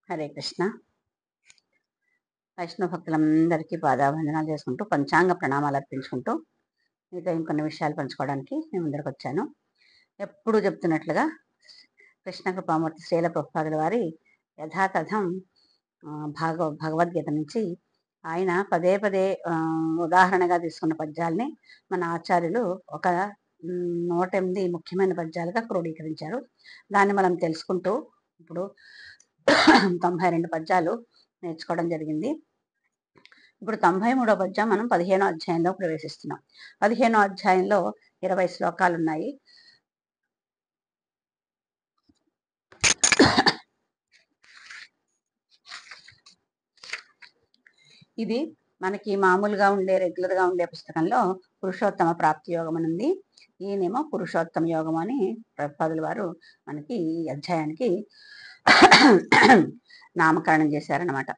హరే కృష్ణ. వైష్ణవ భక్తులందరికీ పాదావందనాలు చేసుకుంటూ పంచాంగ ప్రణామాలు అర్పించుకుంటూ మీతో ఇంకొన్ని విషయాలు పంచుకోవడానికి నేను ముందరకు వచ్చాను. ఎప్పుడు చెప్తున్నట్లుగా కృష్ణ కృపామూర్తి శ్రీల ప్రభుపాదుల వారి యథాతథం భగవద్గీత నుంచి ఆయన పదే పదే ఉదాహరణగా తీసుకున్న పద్యాల్ని మన ఆచార్యులు ఒక 108 ముఖ్యమైన పద్యాలుగా క్రోడీకరించారు. దాన్ని మనం తెలుసుకుంటూ ఇప్పుడు 92 పద్యాలు నేర్చుకోవడం జరిగింది. ఇప్పుడు 93వ పద్యం మనం 15వ అధ్యాయంలో ప్రవేశిస్తున్నాం. 15వ అధ్యాయంలో 20 శ్లోకాలు ఉన్నాయి. ఇది మనకి మామూలుగా ఉండే రెగ్యులర్గా ఉండే పుస్తకంలో పురుషోత్తమ ప్రాప్తి యోగం అని ఉంది. ఈయనేమో పురుషోత్తమ యోగం అని ప్రభుపాదుల వారు మనకి ఈ అధ్యాయానికి నామకరణం చేశారనమాట.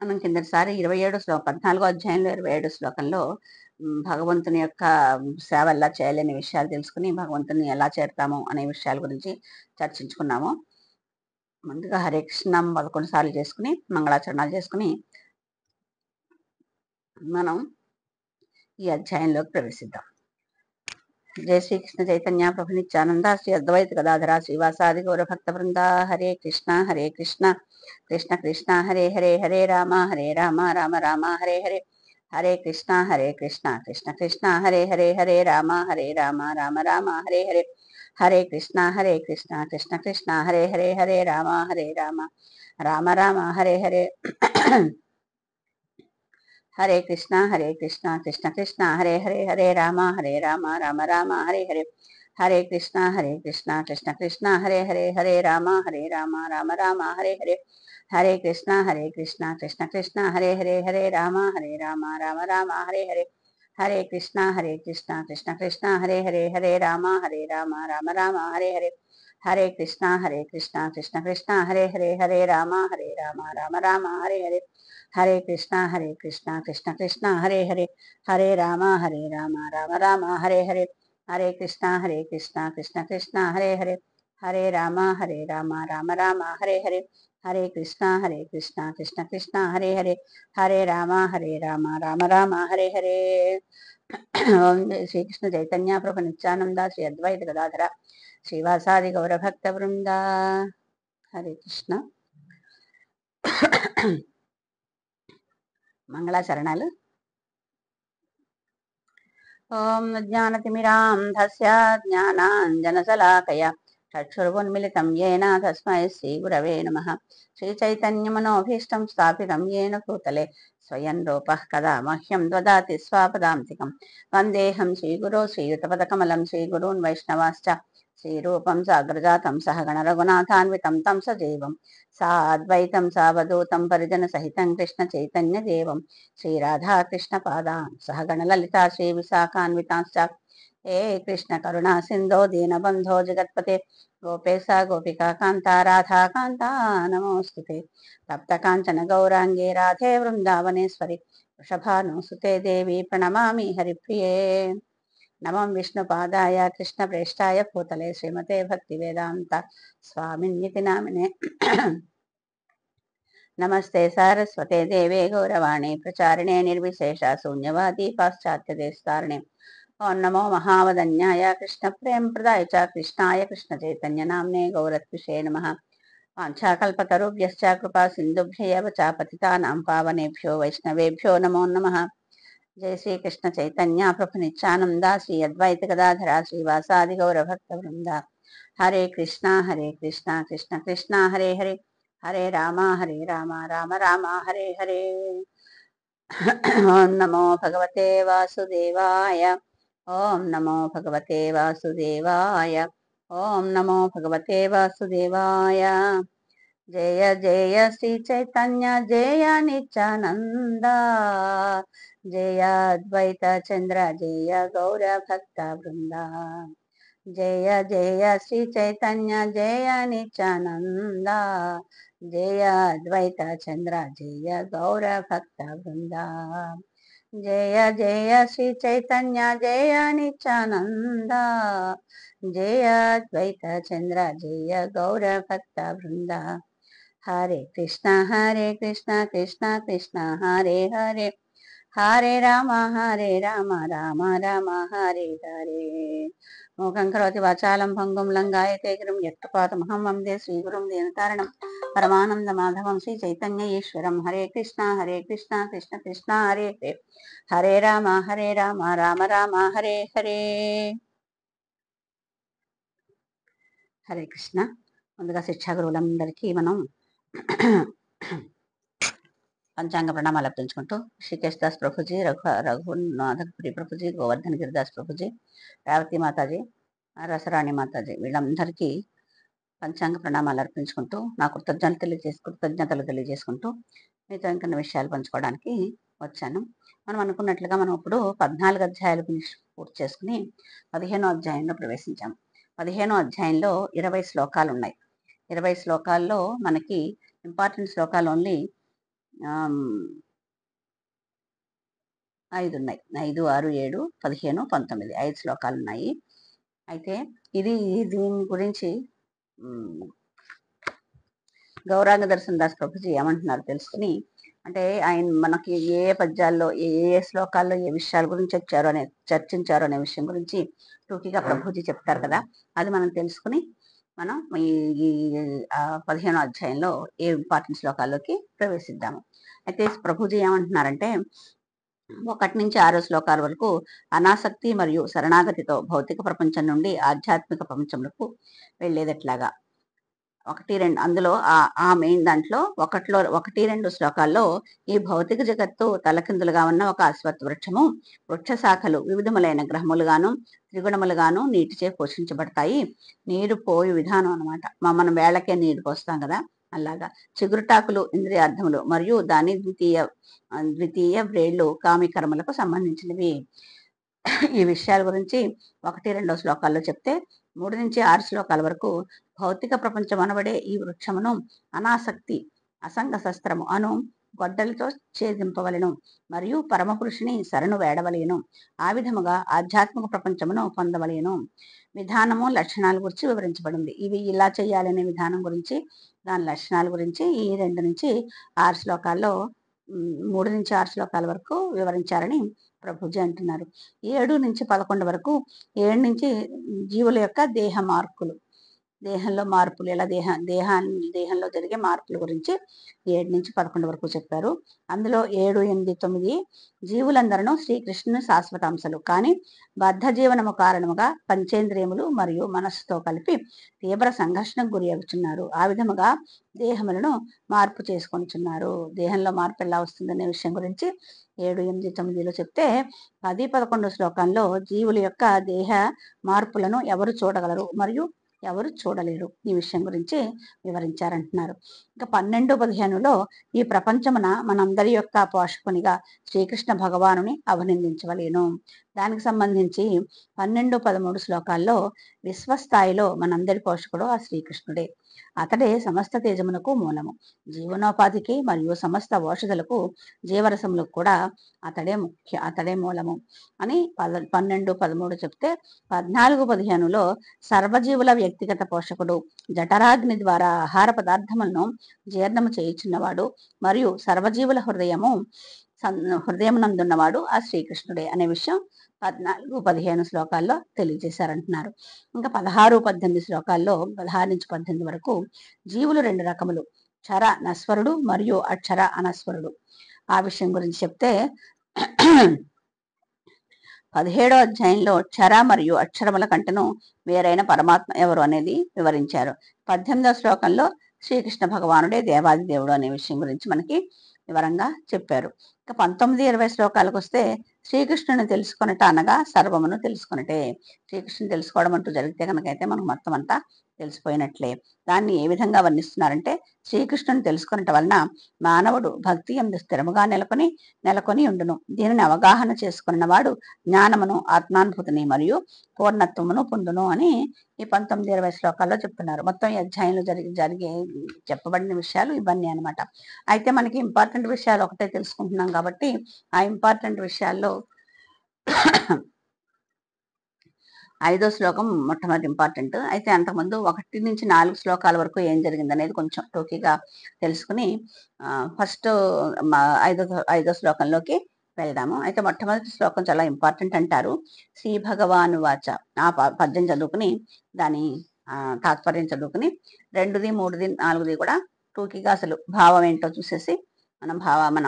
మనం కిందటిసారి 14వ అధ్యాయంలో 27 శ్లోకంలో భగవంతుని యొక్క సేవ ఎలా చేయాలనే విషయాలు తెలుసుకుని భగవంతుని ఎలా చేరుతాము అనే విషయాల గురించి చర్చించుకున్నాము. ముందుగా హరే కృష్ణ 11 సార్లు చేసుకుని మంగళాచరణాలు చేసుకుని మనం ఈ అధ్యాయంలోకి ప్రవేశిద్దాం. జయ శ్రీకృష్ణ చైతన్య ప్రభు నిత్యానంద శ్రీ అద్వైత గదాధర శ్రీవాసాది గౌర భక్త బృంద. హరే కృష్ణ కృష్ణ కృష్ణ హరే హరే హరే రామ రామ రామ హరే హరే. హరే కృష్ణ కృష్ణ కృష్ణ హరే హరే హరే రామ రామ రామ హరే హరే. హరే కృష్ణ కృష్ణ కృష్ణ హరే హరే హరే రామ రామ రామ హరే హరే. హరే కృష్ణ కృష్ణ కృష్ణ హరే హరే హరే రామ రామ రామ హరే హరే. హరే కృష్ణ కృష్ణ కృష్ణ హరే హరే హరే రామ రామ రామ హరే హరే. హరే కృష్ణ కృష్ణ కృష్ణ హరే హరే హరే రామ రామ రామ హరే హరే. హరే కృష్ణ కృష్ణ కృష్ణ హరే హరే హరే రామ రామ రామ హరే హరే. హరే కృష్ణ కృష్ణ కృష్ణ హరే హరే హరే రామ రామ రామ హరే హరే. హరే కృష్ణ కృష్ణ కృష్ణ హరే హరే హరే రామ రామ రామ హరే హరే. హరే కృష్ణ కృష్ణ కృష్ణ హరే హరే హరే రామ రామ రామ హరే హరే. హరే కృష్ణ కృష్ణ కృష్ణ హరే హరే హరే రామ రామ రామ హరే హరే. శ్రీకృష్ణ చైతన్య ప్రభు నిత్యానంద శ్రీ అద్వైత గదాధర శ్రీవాసాది గౌరభక్త బృంద. హరే కృష్ణ. మంగళాచరణాలు. ఓం జ్ఞానతిమిరాంధస్య జ్ఞానాంజనశలాకయ చక్షురున్మిళితం యేన తస్మై శ్రీగురవే నమః. శ్రీచైతన్యమనోభీష్టం స్థాపితం యేన భూతలే స్వయం రూపః కదా మహ్యం దదాతి స్వాపదాంతికం. వందేహం శ్రీగురో శ్రీయుతపదకమలం శ్రీగురూన్ వైష్ణవాశ్చ శ్రీరూపం సాగ్రజాతం సహగణ రఘునాథాన్వితం తం సజీవం సాద్వైతం సావధూతం పరిజన సహితం కృష్ణ చైతన్య దేవం శ్రీరాధాకృష్ణ పాదాన్ సహగణ లలితా శ్రీ విశాఖాన్వితాశ్చ హే కృష్ణ కరుణా సింధో దీనబంధో జగత్పతే గోపేశ గోపికా కాంత రాధా కాంత నమోస్తుతే. తప్త కాంచన గౌరాంగే రాధే వృందావనేశ్వరి వృషభానుసుతే దేవి ప్రణమామి హరిప్రియే. నమం విష్ణుపాదాయ కృష్ణ ప్రేష్టాయ భూతలే శ్రీమతే భక్తి వేదాంత స్వామిన్యతి నామినే. నమస్తే సారస్వతే దేవే గౌరవాణి ప్రచారిణే నిర్విశేష శూన్యవాది పాశ్చాత్య దేశతారిణే. ఓం నమో మహావదన్యాయ కృష్ణ ప్రేమ ప్రదాయ చ కృష్ణాయ కృష్ణ చైతన్య నామ్నే గౌరత్విషే నమః. వాంఛాకల్పతరుభ్యశ్చ కృపా సింధుభ్యైవ చ పతితానాం పావనేభ్యో వైష్ణవేభ్యో నమో నమః. జయ శ్రీకృష్ణ చైతన్య ప్రభు నిత్యానంద శ్రీ అద్వైత గదాధర శ్రీవాసాది గౌరభక్త బృంద. హరే కృష్ణ కృష్ణ కృష్ణ హరే హరే హరే రామ రామ రామ హరే హరే. ఓం నమో భగవతే వాసుదేవాయ. ఓం నమో భగవతే వాసుదేవాయ. ఓం నమో భగవతే వాసుదేవాయ. జయ జయ శ్రీ చైతన్య జయ నిత్యానంద జయ అద్వైత చంద్ర జయ గౌర భక్త బృంద. జయ జయ శ్రీ చైతన్య జయ నిత్యానంద జయ అద్వైత చంద్ర జయ గౌర భక్త బృంద. జయ జయ శ్రీ చైతన్య జయ నిత్యానంద జయ అద్వైత చంద్ర జయ గౌర భక్త బృంద. హరే కృష్ణ కృష్ణ కృష్ణ హరే హరే హరే రామ రామ రామ హరే హరే. మూకం కరోతి వాచాలం భంగుం లంఘాయతే గిరిం యత్పాదమహం వందే శ్రీగురుం దీనతారణం పరమానంద మాధవం శ్రీ చైతన్య ఈశ్వరం. హరే కృష్ణ కృష్ణ కృష్ణ హరే హరే హరే రామ రామ రామ హరే హరే. హరే కృష్ణ. ముందుగా శిక్షా గురువులందరికీ మనం పంచాంగ ప్రణామాలు అర్పించుకుంటూ శ్రీకేశ్ దాస్ ప్రభుజీ, రఘునాథపురి ప్రభుజీ, గోవర్ధన్ గిరిదాస్ ప్రభుజీ, రేవతి మాతాజీ, రసరాణి మాతాజీ వీళ్ళందరికీ పంచాంగ ప్రణామాలు అర్పించుకుంటూ నా కృతజ్ఞతలు తెలియజేసుకుంటూ మీతో ఇంకొన్ని విషయాలు పంచుకోవడానికి వచ్చాను. మనం అనుకున్నట్లుగా మనం ఇప్పుడు 14 అధ్యాయాలు పూర్తి చేసుకుని 15వ అధ్యాయంలో ప్రవేశించాము. 15వ అధ్యాయంలో 20 శ్లోకాలు ఉన్నాయి. 20 శ్లోకాల్లో మనకి ఇంపార్టెంట్ శ్లోకాలు ఓన్లీ 5 ఉన్నాయి. 5, 6, 7, 15, 19 5 శ్లోకాలు ఉన్నాయి. అయితే దీని గురించి గౌరాంగ దర్శన్ దాస్ ప్రభుజీ ఏమంటున్నారు తెలుసుకుని, అంటే ఆయన మనకి ఏ పద్యాల్లో ఏ శ్లోకాల్లో ఏ విషయాల గురించి చర్చించారు అనే విషయం గురించి టూకీగా ప్రభుజీ చెప్తారు కదా, అది మనం తెలుసుకుని మనం ఈ 15వ అధ్యాయంలో ఏ ఇంపార్టెంట్ శ్లోకాల్లోకి ప్రవేశిద్దాము. అయితే ప్రభుజీ ఏమంటున్నారంటే 1 నుంచి 6 శ్లోకాల వరకు అనాసక్తి మరియు శరణాగతితో భౌతిక ప్రపంచం నుండి ఆధ్యాత్మిక ప్రపంచంలోకి వెళ్ళేదట్లాగా 1, 2 అందులో ఆ మెయిన్ దాంట్లో 1, 2 శ్లోకాల్లో ఈ భౌతిక జగత్తు తలకిందులుగా ఉన్న ఒక అశ్వత్థ వృక్షము, వృక్ష శాఖలు వివిధములైన గ్రహములుగాను త్రిగుణములుగాను నీటిచే పోషించబడతాయి. నీరు పోయు విధానం అనమాట. మనం వేళకే నీరు పోస్తాం కదా, అలాగా చిగురుటాకులు ఇంద్రియార్థములు మరియు దాని ద్వితీయ వ్రేళ్లు కామికర్మలకు సంబంధించినవి. ఈ విషయాల గురించి 1, 2 శ్లోకాల్లో చెప్తే 3 నుంచి 6 శ్లోకాల వరకు భౌతిక ప్రపంచం అనబడే ఈ వృక్షమును అనాసక్తి అసంగ శస్త్రము అను గొడ్డలతో ఛేదింపవలెను మరియు పరమపురుషుని శరణు వేడవలేను. ఆ విధముగా ఆధ్యాత్మిక ప్రపంచమును పొందవలేను. విధానము లక్షణాల గురించి వివరించబడింది. ఇవి ఇలా చేయాలనే విధానం గురించి, దాని లక్షణాల గురించి ఈ 2 నుంచి 6 శ్లోకాల్లో 3 నుంచి 6 శ్లోకాల వరకు వివరించారని ప్రభుజీ అంటున్నారు. 7 నుంచి 11 వరకు 7 నుంచి జీవుల యొక్క దేహంలో మార్పులు ఎలా దేహంలో జరిగే మార్పుల గురించి 7 నుంచి 11 వరకు చెప్పారు. అందులో 7, 8, 9 జీవులందరూ శ్రీకృష్ణుని శాశ్వతాంశలు కానీ బద్ధ జీవనము కారణముగా పంచేంద్రియములు మరియు మనస్సుతో కలిపి తీవ్ర సంఘర్షణకు గురి అవుతున్నారు. ఆ విధముగా దేహములను మార్పు చేసుకొనిచున్నారు. దేహంలో మార్పు ఎలా వస్తుందనే విషయం గురించి 7, 8, 9లో చెప్తే 10, 11 శ్లోకాల్లో జీవుల యొక్క దేహ మార్పులను ఎవరు చూడగలరు మరియు ఎవరు చూడలేరు ఈ విషయం గురించి వివరించారంటున్నారు. ఇంకా 12, 15లో ఈ ప్రపంచమున మనందరి యొక్క పోషకునిగా శ్రీకృష్ణ భగవానుని అభినందించవలేను. దానికి సంబంధించి 12, 13 శ్లోకాల్లో విశ్వస్థాయిలో మనందరి పోషకుడు ఆ శ్రీకృష్ణుడే. అతడే సమస్త తేజమునకు మూలము. జీవనోపాధికి మరియు సమస్త ఔషధులకు జీవరసములకు కూడా అతడే మూలము అని 12, 13 చెప్తే 14, 15లో సర్వజీవుల వ్యక్తిగత పోషకుడు, జఠరాగ్ని ద్వారా ఆహార పదార్థములను జీర్ణము చేయుచున్నవాడు మరియు సర్వజీవుల హృదయమునందున్నవాడు ఆ శ్రీకృష్ణుడే అనే విషయం 14, 15 శ్లోకాల్లో తెలియజేశారంటున్నారు. ఇంకా 16, 18 శ్లోకాల్లో 16 నుంచి 18 వరకు జీవులు 2 రకములు, క్షర నస్వరుడు మరియు అక్షర అనస్వరుడు ఆ విషయం గురించి చెప్తే 17వ అధ్యాయంలో క్షర మరియు అక్షరముల కంటను వేరైన పరమాత్మ ఎవరు అనేది వివరించారు. 18వ శ్లోకంలో శ్రీకృష్ణ భగవానుడే దేవాది దేవుడు అనే విషయం గురించి మనకి వివరంగా చెప్పారు. ఇక 19, 20 శ్లోకాలకు వస్తే శ్రీకృష్ణుని తెలుసుకొనట అనగా సర్వమును తెలుసుకొనటే. శ్రీకృష్ణుని తెలుసుకోవడం అంటూ జరిగితే కనుకైతే మనకు మొత్తం అంతా తెలిసిపోయినట్లే. దాన్ని ఏ విధంగా వర్ణిస్తున్నారంటే, శ్రీకృష్ణుని తెలుసుకొనట వలన మానవుడు భక్తి యందు స్థిరముగా నెలకొని ఉండును. దీనిని అవగాహన చేసుకున్నవాడు జ్ఞానమును, ఆత్మానుభూతిని మరియు పూర్ణత్వమును పొందును అని ఈ 19-20 శ్లోకాల్లో చెప్తున్నారు. మొత్తం ఈ అధ్యాయంలో జరిగే చెప్పబడిన విషయాలు ఇవన్నీ అన్నమాట. అయితే మనకి ఇంపార్టెంట్ విషయాలు ఒకటే తెలుసుకుంటున్నాం కాబట్టి ఆ ఇంపార్టెంట్ విషయాల్లో 5వ శ్లోకం మొట్టమొదటి ఇంపార్టెంట్. అయితే అంతకుముందు 1 నుంచి 4 శ్లోకాల వరకు ఏం జరిగింది అనేది కొంచెం టోకీగా తెలుసుకుని ఫస్ట్ ఐదో శ్లోకంలోకి వెళ్దాము. అయితే మొట్టమొదటి శ్లోకం చాలా ఇంపార్టెంట్ అంటారు. శ్రీ భగవాను వాచ. ఆ పద్యం చదువుకుని దాని తాత్పర్యం చదువుకుని 2ది, 3ది, 4ది కూడా టోకీగా అసలు భావం ఏంటో చూసేసి మనం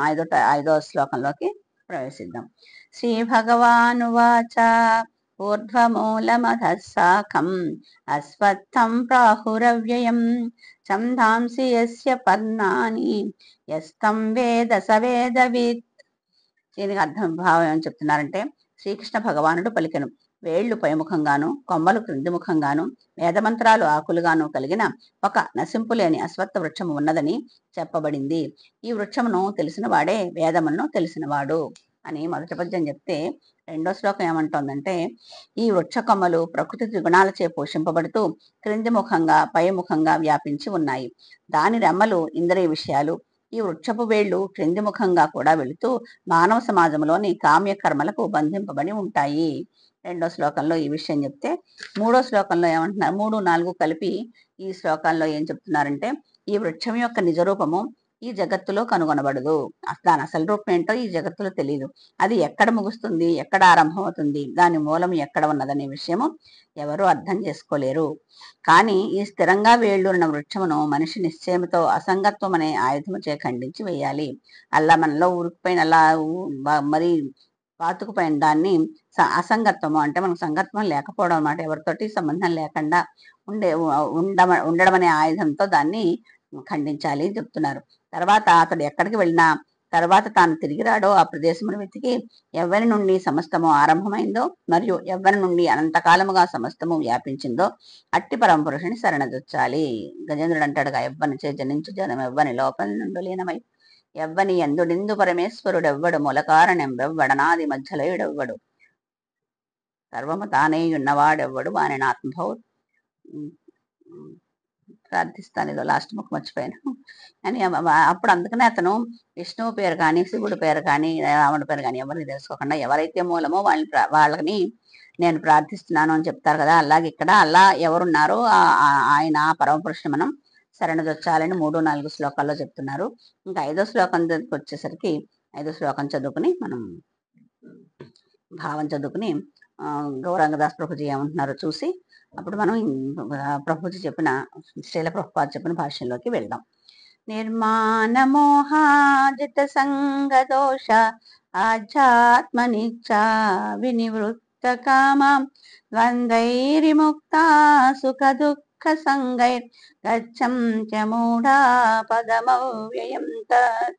ఐదో శ్లోకంలోకి ప్రవేశిద్దాం. శ్రీ భగవాను వాచ. ఊర్ధ్వమూలమధః శాఖం అశ్వత్థం ప్రాహురవ్యయం ఛందాంసి యస్య పర్ణాని యస్తం వేద స వేదవిత్. దీనికి అర్థం భావం ఏమని చెప్తున్నారంటే, శ్రీకృష్ణ భగవానుడు పలికెను. వేళ్లు పైముఖంగాను, కొమ్మలు క్రింది ముఖంగాను, వేదమంత్రాలు ఆకులుగాను కలిగిన ఒక నశింపులేని అశ్వత్థ వృక్షము ఉన్నదని చెప్పబడింది. ఈ వృక్షమును తెలిసిన వాడే వేదములను తెలిసినవాడు అని మొదటి పద్యం చెప్తే, రెండో శ్లోకం ఏమంటోందంటే, ఈ వృక్ష కొమ్మలు ప్రకృతి త్రిగుణాలచే పోషింపబడుతూ క్రింది ముఖంగా పై ముఖంగా వ్యాపించి ఉన్నాయి. దాని రెమ్మలు ఇంద్రియ విషయాలు. ఈ వృక్షపు వేళ్లు క్రింది ముఖంగా కూడా వెళుతూ మానవ సమాజంలోని కామ్య కర్మలకు బంధింపబడి ఉంటాయి. రెండో శ్లోకంలో ఈ విషయం చెప్తే, మూడో శ్లోకంలో ఏమంటున్నారు, 3, 4 కలిపి ఈ శ్లోకాల్లో ఏం చెప్తున్నారంటే, ఈ వృక్షం యొక్క నిజరూపము ఈ జగత్తులో కనుగొనబడదు. దాని అసలు రూపం ఏంటో ఈ జగత్తులో తెలియదు. అది ఎక్కడ ముగుస్తుంది, ఎక్కడ ఆరంభమవుతుంది, దాని మూలం ఎక్కడ ఉన్నదనే విషయము ఎవరు అర్థం చేసుకోలేరు. కానీ ఈ స్థిరంగా వేళ్ళున్న వృక్షమును మనిషి నిశ్చయముతో అసంగత్వం అనే ఆయుధము చే ఖండించి వేయాలి. అలా మనలో ఉరికిపోయిన అలా మరి పాతుకుపోయిన దాన్ని అసంగత్వము అంటే మనకు సంగత్వం లేకపోవడం అన్నమాట. ఎవరితోటి సంబంధం లేకుండా ఉండడం అనే ఆయుధంతో దాన్ని ఖండించాలి చెప్తున్నారు. తర్వాత అతడు ఎక్కడికి వెళ్ళినా తర్వాత తాను తిరిగి రాడో ఆ ప్రదేశమును వెతికి ఎవ్వరి నుండి సమస్తము ఆరంభమైందో మరియు ఎవ్వరి నుండి అనంతకాలముగా సమస్తము వ్యాపించిందో అట్టి పరమపురుషుని శరణజొచ్చాలి. గజేంద్రుడు అంటాడుగా, ఎవ్వనిచే జనించు జనం ఎవ్వని లోపల నుండి లీనమై ఎవ్వని ఎందుడిందు పరమేశ్వరుడెవ్వడు మూలకారణం వెవ్వడనాది మధ్యలయుడెవ్వడు సర్వము తానేయున్నవాడెవ్వడు వాని ఆత్మభౌ. ప్రార్థిస్తాను, ఏదో లాస్ట్ ముఖం మర్చిపోయాను అని. అప్పుడు అందుకనే అతను విష్ణువు పేరు కానీ, శివుడి పేరు కానీ, రాముడి పేరు కానీ ఎవరిని తెలుసుకోకుండా ఎవరైతే మూలమో వాళ్ళని నేను ప్రార్థిస్తున్నాను అని చెప్తారు కదా. అలాగే ఇక్కడ అలా ఎవరున్నారో ఆయన పరమపురుషుని మనం శరణజొచ్చాలని 3, 4 శ్లోకాల్లో చెప్తున్నారు. ఇంకా 5వ శ్లోకం దగ్గరికి వచ్చేసరికి 5వ శ్లోకం చదువుకుని మనం భావం చదువుకుని గౌరాంగదాస్ ప్రభుజీ ఏమంటున్నారో చూసి అప్పుడు మనం ప్రభుజీ చెప్పిన శ్రీల ప్రభుపాద చెప్పిన భాషల్లోకి వెళ్దాం. నిర్మాణమోహాజిత సంగదోష ఆధ్యాత్మనిచ్చా వినివృత్త కామాం ద్వంద్వైర్ముక్తా సుఖ దుఃఖ సంగైర్ గచ్చంత్య మూఢా పదమవ్యయం తత్.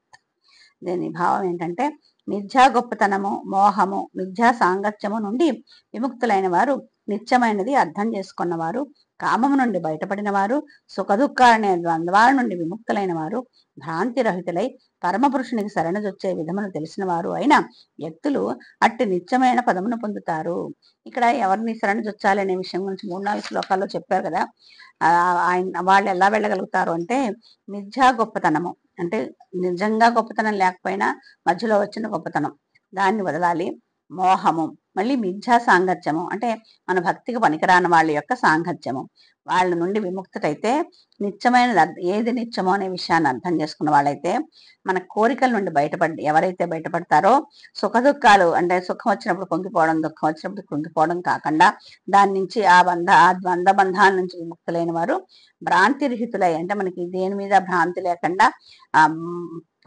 దీని భావం ఏంటంటే, మిథ్యా గొప్పతనము, మోహము, మిథ్యా సాంగత్యము నుండి విముక్తులైన వారు, నిత్యమైనది అర్థం చేసుకున్నవారు, కామము నుండి బయటపడిన వారు, సుఖదుఖాలనే ద్వంద్వాల నుండి విముక్తులైన వారు, భ్రాంతి రహితులై పరమపురుషునికి శరణజొచ్చే విధమును తెలిసిన వారు అయిన వ్యక్తులు అట్టి నిత్యమైన పదమును పొందుతారు. ఇక్కడ ఎవరిని శరణజొచ్చాలి అనే విషయం గురించి 3, 4 శ్లోకాల్లో చెప్పారు కదా. వాళ్ళు ఎలా వెళ్ళగలుగుతారు అంటే, మిథ్యా గొప్పతనము అంటే నిజంగా గొప్పతనం లేకపోయినా మధ్యలో వచ్చిన గొప్పతనం, దాన్ని వదలాలి. మోహము, మళ్ళీ మిథ్యా సాంగత్యము అంటే మన భక్తికి పనికిరాని వాళ్ళ యొక్క సాంగత్యము, వాళ్ళ నుండి విముక్తటైతే నిత్యమైన ఏది నిత్యమో అనే విషయాన్ని అర్థం చేసుకున్న వాళ్ళైతే మన కోరికల నుండి ఎవరైతే బయటపడతారో సుఖ దుఃఖాలు అంటే సుఖం వచ్చినప్పుడు పొంగిపోవడం, దుఃఖం వచ్చినప్పుడు కృంగిపోవడం కాకుండా దాని నుంచి ఆ ద్వంద్వ బంధాల నుంచి విముక్తులైన వారు, భ్రాంతి రహితులై అంటే మనకి దేని మీద భ్రాంతి లేకుండా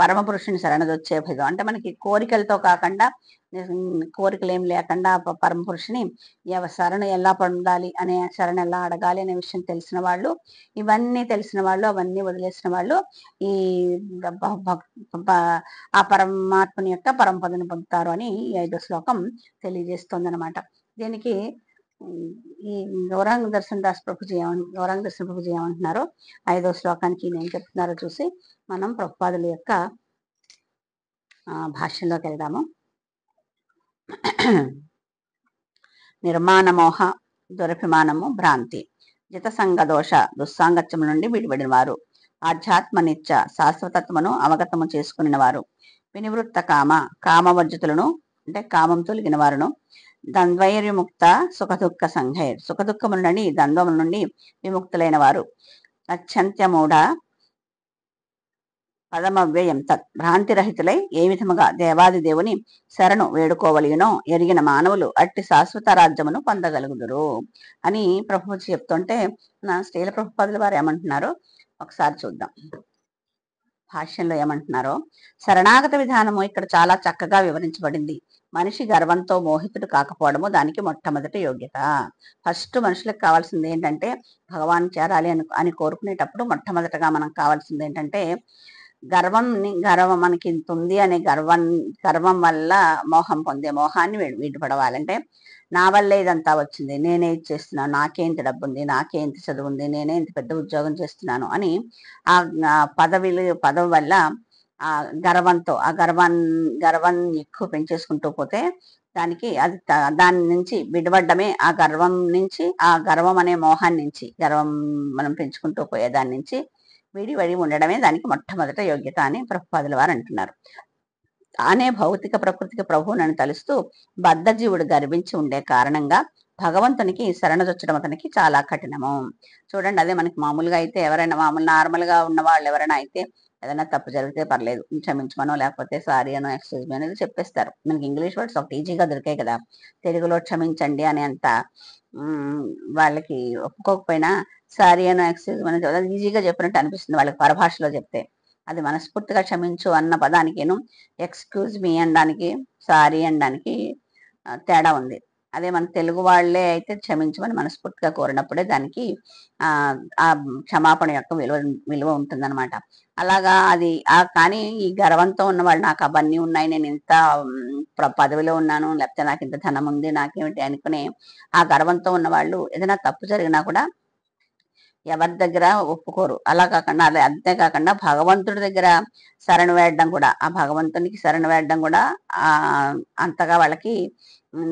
పరమపురుషుని శరణదొచ్చే భేదం అంటే మనకి కోరికలతో కాకుండా, కోరికలు ఏం లేకుండా పరమపురుషుని శరణ ఎలా పొందాలి అనే, శరణ ఎలా అడగాలి అనే విషయం భాష్యం తెలిసిన వాళ్ళు, ఇవన్నీ తెలిసిన వాళ్ళు, అవన్నీ వదిలేసిన వాళ్ళు ఈ ఆ పరమాత్మని యొక్క పరంపదను పొందుతారు అని ఈ 5వ శ్లోకం తెలియజేస్తోందనమాట. దీనికి ఈ గౌరాంగ దర్శన్ దాస్ ప్రభుజీ గౌరాంగ దర్శన్ ప్రభుజీ ఏమంటున్నారో 5వ శ్లోకానికి నేను చెప్తున్నారో చూసి మనం ప్రభుపాదుల యొక్క భాష్యంలోకి వెళ్దాము. నిర్మాణమోహ దురభిమానము భ్రాంతి, జితసంగ దోష దుస్సాంగత్యము నుండి విడిపడిన వారు, ఆధ్యాత్మ నిత్య శాశ్వతత్వమును అవగతము చేసుకుని వారు, వినివృత్త కామవర్జితులను అంటే కామం తొలగిన వారును, ద్వంద్వైర్విముక్త సుఖదుఃఖ సంఘైర్ సుఖదుఖముల నుండి ద్వంద్వముల నుండి విముక్తులైన వారు, అత్యంత్యమూఢ పదమవ్యయం తత్ భ్రాంతిరహితులై ఏ విధముగా దేవాది దేవుని శరణు వేడుకోవలియునో ఎరిగిన మానవులు అట్టి శాశ్వత రాజ్యమును పొందగలుగుదురు అని ప్రభుజీ చెప్తుంటే నా శ్రీల ప్రభుపాదుల వారు ఏమంటున్నారో ఒకసారి చూద్దాం. భాష్యంలో ఏమంటున్నారో, శరణాగత విధానము ఇక్కడ చాలా చక్కగా వివరించబడింది. మనిషి గర్వంతో మోహితుడు కాకపోవడము దానికి మొట్టమొదటి యోగ్యత. ఫస్ట్ మనుషులకు కావాల్సింది ఏంటంటే భగవాన్ చేరాలి అని కోరుకునేటప్పుడు మొట్టమొదటగా మనకు కావాల్సింది ఏంటంటే గర్వం మనకి ఇంత ఉంది అనే గర్వం వల్ల మోహాన్ని వీడిపడవాలంటే నా వల్లే ఇదంతా వచ్చింది, నేనే ఇది చేస్తున్నాను, నాకే ఇంత డబ్బు ఉంది, నాకే ఇంత చదువు ఉంది, నేనే ఇంత పెద్ద ఉద్యోగం చేస్తున్నాను అని ఆ పదవి వల్ల ఆ గర్వంతో గర్వాన్ని ఎక్కువ పెంచేసుకుంటూ పోతే దాని నుంచి విడిపడ్డమే, ఆ గర్వం నుంచి, ఆ గర్వం అనే మోహాన్ని నుంచి, గర్వం మనం పెంచుకుంటూ పోయే దాని నుంచి విడివడి ఉండడమే దానికి మొట్టమొదట యోగ్యత అని ప్రభుపాదుల వారు అంటున్నారు. తానే భౌతిక ప్రకృతికి ప్రభువునని తలుస్తూ బద్ధజీవుడు గర్వించి ఉండే కారణంగా భగవంతునికి శరణజొచ్చడం అతనికి చాలా కఠినము. చూడండి, అదే మనకి మామూలుగా అయితే ఎవరైనా నార్మల్ గా ఉన్న వాళ్ళు ఎవరైనా అయితే ఏదైనా తప్పు జరిగితే పర్లేదు, క్షమించమనో లేకపోతే సారీ అనో ఎక్స్క్యూజ్ మీ అనేది చెప్పేస్తారు. మనకి ఇంగ్లీష్ వర్డ్స్ ఒకటి ఈజీగా దొరికాయి కదా, తెలుగులో క్షమించండి అని అంత వాళ్ళకి ఒప్పుకోకపోయినా సారీ అనో ఎక్స్క్యూజ్ మీ అనేది ఈజీగా చెప్పినట్టు అనిపిస్తుంది వాళ్ళకి పరభాషలో చెప్తే. అది మనస్ఫూర్తిగా క్షమించు అన్న పదానికిను ఎక్స్క్యూజ్ మీ అనడానికి, సారీ అనడానికి తేడా ఉంది. అదే మన తెలుగు వాళ్ళే అయితే క్షమించమని మనస్ఫూర్తిగా కోరినప్పుడే దానికి ఆ క్షమాపణ యొక్క విలువ ఉంటుందన్నమాట. అలాగా అది కానీ ఈ గర్వంతో ఉన్న వాళ్ళు నాకు అవన్నీ ఉన్నాయి, నేను ఇంత పదవిలో ఉన్నాను, లేకపోతే నాకు ఇంత ధనం ఉంది, నాకేమిటి అనుకునే ఆ గర్వంతో ఉన్న వాళ్ళు ఏదైనా తప్పు జరిగినా కూడా ఎవరి దగ్గర ఒప్పుకోరు. అలా కాకుండా అంతేకాకుండా భగవంతుడి దగ్గర శరణు వేయడం కూడా, ఆ భగవంతునికి శరణు వేయడం కూడా అంతగా వాళ్ళకి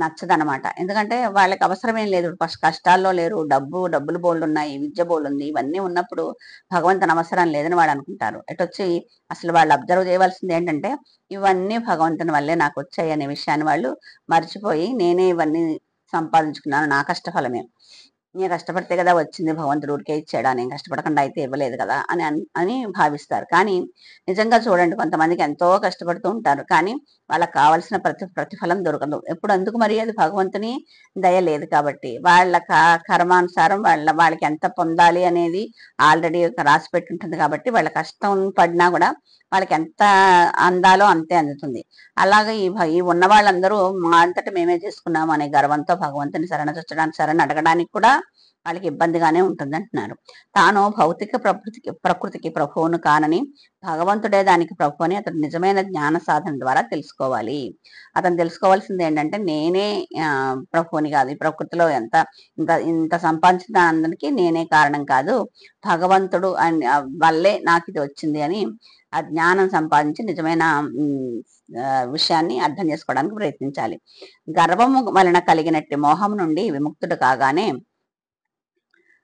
నచ్చదనమాట. ఎందుకంటే వాళ్ళకి అవసరమేం లేదు, కష్టాల్లో లేరు, డబ్బులు బోళ్ళు ఉన్నాయి, విద్య బోళ్ళు ఉంది, ఇవన్నీ ఉన్నప్పుడు భగవంతుని అవసరం లేదని వాళ్ళు అనుకుంటారు. ఎటొచ్చి అసలు వాళ్ళు అబ్జర్వ్ చేయవలసింది ఏంటంటే ఇవన్నీ భగవంతుని వల్లే నాకు వచ్చాయి అనే విషయాన్ని వాళ్ళు మర్చిపోయి, నేనే ఇవన్నీ సంపాదించుకున్నాను, నా కష్టఫలమే, నేను కష్టపడితే కదా వచ్చింది, భగవంతుడు ఊరికే ఇచ్చాడా, నేను కష్టపడకుండా అయితే ఇవ్వలేదు కదా అని భావిస్తారు. కానీ నిజంగా చూడండి, కొంతమందికి ఎంతో కష్టపడుతూ ఉంటారు కానీ వాళ్ళకి కావాల్సిన ప్రతిఫలం దొరకదు. ఎప్పుడు అందుకు మరి అది భగవంతుని దయ లేదు కాబట్టి, వాళ్ళ కర్మానుసారం వాళ్ళకి ఎంత పొందాలి అనేది ఆల్రెడీ రాసి పెట్టి ఉంటుంది కాబట్టి వాళ్ళ కష్టం పడినా కూడా వాళ్ళకి ఎంత అందాలో అంతే అందుతుంది. అలాగే ఈ ఉన్న వాళ్ళందరూ మా అంతటా మేమే చేసుకున్నాము అనే గర్వంతో భగవంతుని శరణ అడగడానికి కూడా వాళ్ళకి ఇబ్బందిగానే ఉంటుంది అంటున్నారు. తాను భౌతిక ప్రకృతికి ప్రభువును కానని, భగవంతుడే దానికి ప్రభు అని అతడు నిజమైన జ్ఞాన సాధన ద్వారా తెలుసుకోవాలి. అతను తెలుసుకోవాల్సింది ఏంటంటే నేనే ప్రభువుని కాదు, ఈ ప్రకృతిలో ఇంత సంపాదించిన అందరికి నేనే కారణం కాదు, భగవంతుడు వల్లే నాకు ఇది వచ్చింది అని ఆ జ్ఞానం సంపాదించి నిజమైన విషయాన్ని అర్థం చేసుకోవడానికి ప్రయత్నించాలి. గర్వము వలన కలిగినట్టు మోహం నుండి విముక్తుడు కాగానే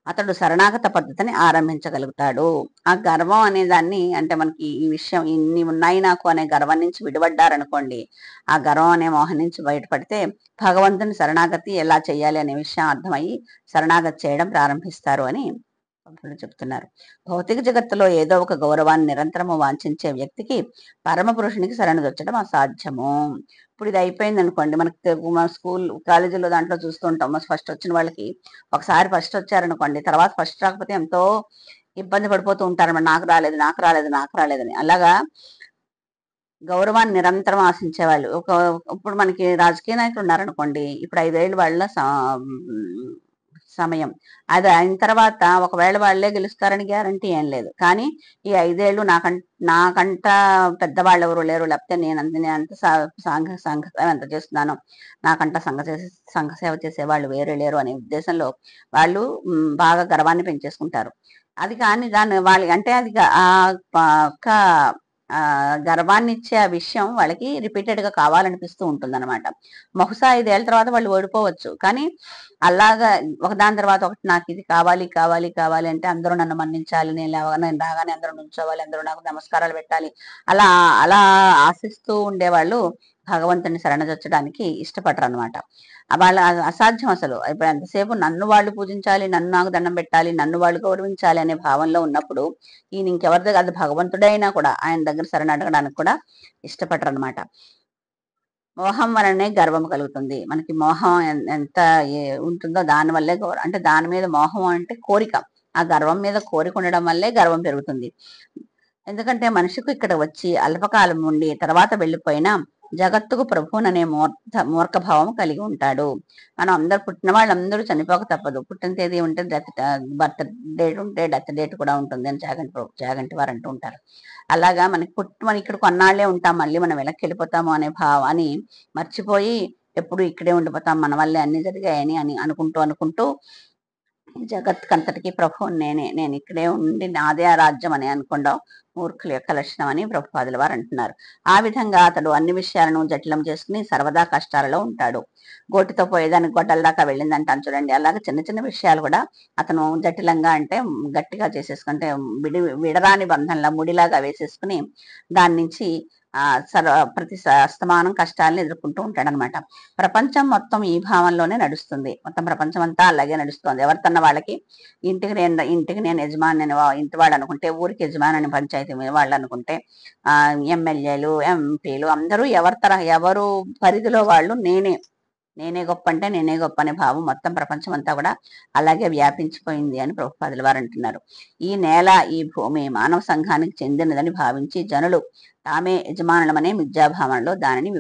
అతడు శరణాగత పద్ధతిని ఆరంభించగలుగుతాడు. ఆ గర్వం అనే దాన్ని అంటే మనకి ఈ విషయం ఇన్ని ఉన్నాయి నాకు అనే గర్వం నుంచి విడిపడ్డారనుకోండి, ఆ గర్వం అనే మోహం నుంచి బయటపడితే భగవంతుని శరణాగతి ఎలా చేయాలి అనే విషయం అర్థమయ్యి శరణాగతి చేయడం ప్రారంభిస్తారు అని చెప్తున్నారు. భౌతిక జగత్తులో ఏదో ఒక గౌరవాన్ని నిరంతరము వాంఛించే వ్యక్తికి పరమ పురుషునికి శరణుదొచ్చడం అసాధ్యము. ఇప్పుడు ఇది అయిపోయింది అనుకోండి, మనకి స్కూల్ కాలేజీలో దాంట్లో చూస్తుంటాం, ఫస్ట్ వచ్చిన వాళ్ళకి ఒకసారి ఫస్ట్ వచ్చారనుకోండి, తర్వాత ఫస్ట్ రాకపోతే ఎంతో ఇబ్బంది పడిపోతూ ఉంటారన్నమాట, నాకు రాలేదని. అలాగా గౌరవాన్ని నిరంతరం ఆశించే వాళ్ళు ఇప్పుడు మనకి రాజకీయ నాయకులు ఉన్నారనుకోండి, ఇప్పుడు 5 ఏళ్ళు వాళ్ళ సమయం. అది అయిన తర్వాత ఒకవేళ వాళ్ళే గెలుస్తారని గ్యారంటీ ఏం లేదు. కానీ ఈ 5 ఏళ్ళు నాకంట పెద్దవాళ్ళు ఎవరు లేరు, లేకపోతే నేనంత సంఘ సేవ ఎంత చేస్తున్నానో నాకంట సంఘ సేవ చేసే వాళ్ళు వేరే లేరు అనే ఉద్దేశంలో వాళ్ళు బాగా గర్వాన్ని పెంచేసుకుంటారు. అది కానీ దాన్ని వాళ్ళు అంటే అది ఒక్క గర్వాన్ని ఇచ్చే ఆ విషయం వాళ్ళకి రిపీటెడ్ గా కావాలనిపిస్తూ ఉంటుందన్నమాట. బహుశా 5 ఏళ్ల తర్వాత వాళ్ళు ఓడిపోవచ్చు. కానీ అలాగా ఒకదాని తర్వాత ఒకటి నాకు ఇది కావాలి కావాలి కావాలి అంటే అందరూ నన్ను మన్నించాలి, నేను రాగానే అందరూ నుంచోవాలి, అందరూ నాకు నమస్కారాలు పెట్టాలి, అలా అలా ఆశిస్తూ ఉండేవాళ్ళు భగవంతుని శరణజొచ్చడానికి ఇష్టపడరు అనమాట. వాళ్ళ అసాధ్యం అసలు. ఇప్పుడు ఎంతసేపు నన్ను వాళ్ళు పూజించాలి, నన్ను నాకు దండం పెట్టాలి, నన్ను వాళ్ళు గౌరవించాలి అనే భావంలో ఉన్నప్పుడు ఈయన ఇంకెవరి దగ్గర, అది భగవంతుడే అయినా కూడా ఆయన దగ్గర శరణడగడానికి కూడా ఇష్టపడరు అనమాట. మోహం వలనే గర్వం కలుగుతుంది. మనకి మోహం ఎంత ఉంటుందో దాని వల్లే అంటే దాని మీద మోహం అంటే కోరిక. ఆ గర్వం మీద కోరిక ఉండడం వల్లే గర్వం పెరుగుతుంది. ఎందుకంటే మనిషికి ఇక్కడ వచ్చి అల్పకాలం ఉండి తర్వాత వెళ్ళిపోయినా జగత్తుకు ప్రభువుననే మూర్ఖ భావం కలిగి ఉంటాడు. మనం అందరు పుట్టిన వాళ్ళందరూ చనిపోక తప్పదు. పుట్టిన తేదీ ఉంటే బర్త్ డేట్ ఉంటే డెత్ డేట్ కూడా ఉంటుంది అని చాగంటి వారు అంటూ ఉంటారు. అలాగా మనం ఇక్కడ కొన్నాళ్లే ఉంటాం, మళ్ళీ మనం వెనక్కి వెళ్ళిపోతాము అనే భావాన్ని మర్చిపోయి ఎప్పుడు ఇక్కడే ఉండిపోతాం, మన వల్లే అన్ని జరిగాయని అనుకుంటూ జగత్కంతటికి ప్రభువు నేను ఇక్కడే ఉండి నాదే ఆ రాజ్యం అని అనుకోవడం మూర్ఖుల యొక్క లక్షణం అని ప్రభుపాదుల వారు అంటున్నారు. ఆ విధంగా అతడు అన్ని విషయాలను జటిలం చేసుకుని సర్వదా కష్టాలలో ఉంటాడు. గోటితో పోయేదానికి గొడ్డల దాకా వెళ్ళిందంటాను చూడండి. అలాగే చిన్న చిన్న విషయాలు కూడా అతను జటిలంగా అంటే గట్టిగా చేసేసుకుంటే విడరాని బంధంలా ముడిలాగా వేసేసుకుని దాని నుంచి ప్రతి అస్తమానం కష్టాలను ఎదుర్కొంటూ ఉంటాడనమాట. ప్రపంచం మొత్తం ఈ భావంలోనే నడుస్తుంది. మొత్తం ప్రపంచం అంతా అలాగే నడుస్తుంది. ఎవరికన్నా వాళ్ళకి ఇంటికి నేను యజమాని అని ఇంటి వాళ్ళు అనుకుంటే, ఊరికి యజమాని అని పంచాయతీ వాళ్ళు అనుకుంటే, ఎమ్మెల్యేలు ఎంపీలు అందరూ ఎవరు పరిధిలో వాళ్ళు నేనే గొప్ప అంటే నేనే గొప్ప అనే భావం మొత్తం ప్రపంచం అంతా కూడా అలాగే వ్యాపించిపోయింది అని ప్రభుపాదుల వారు అంటున్నారు. ఈ నేల, ఈ భూమి మానవ సంఘానికి చెందినదని భావించి జనులు తామే యజమానులమనే మిథ్యాభావనలో దానిని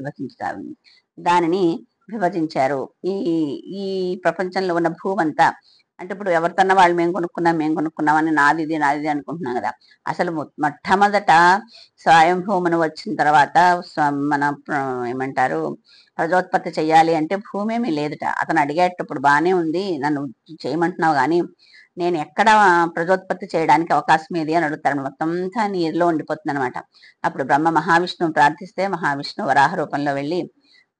విభజించారు. ఈ ఈ ప్రపంచంలో ఉన్న భూమంతా అంటే ఇప్పుడు ఎవరితోన్నా వాళ్ళు మేము కొనుక్కున్నాం అని నాది అనుకుంటున్నాం కదా. అసలు మొట్టమొదట స్వయంభూమును వచ్చిన తర్వాత మన ఏమంటారు ప్రజోత్పత్తి చెయ్యాలి అంటే భూమి ఏమీ లేదుట. అతను అడిగేటప్పుడు బాగానే ఉంది, నన్ను చేయమంటున్నావు కానీ నేను ఎక్కడ ప్రజోత్పత్తి చేయడానికి అవకాశం ఏది అని అడుగుతారు. మొత్తం అంతా నీరులో ఉండిపోతుంది అనమాట. అప్పుడు బ్రహ్మ మహావిష్ణువు ప్రార్థిస్తే మహావిష్ణు వరాహ రూపంలో వెళ్ళి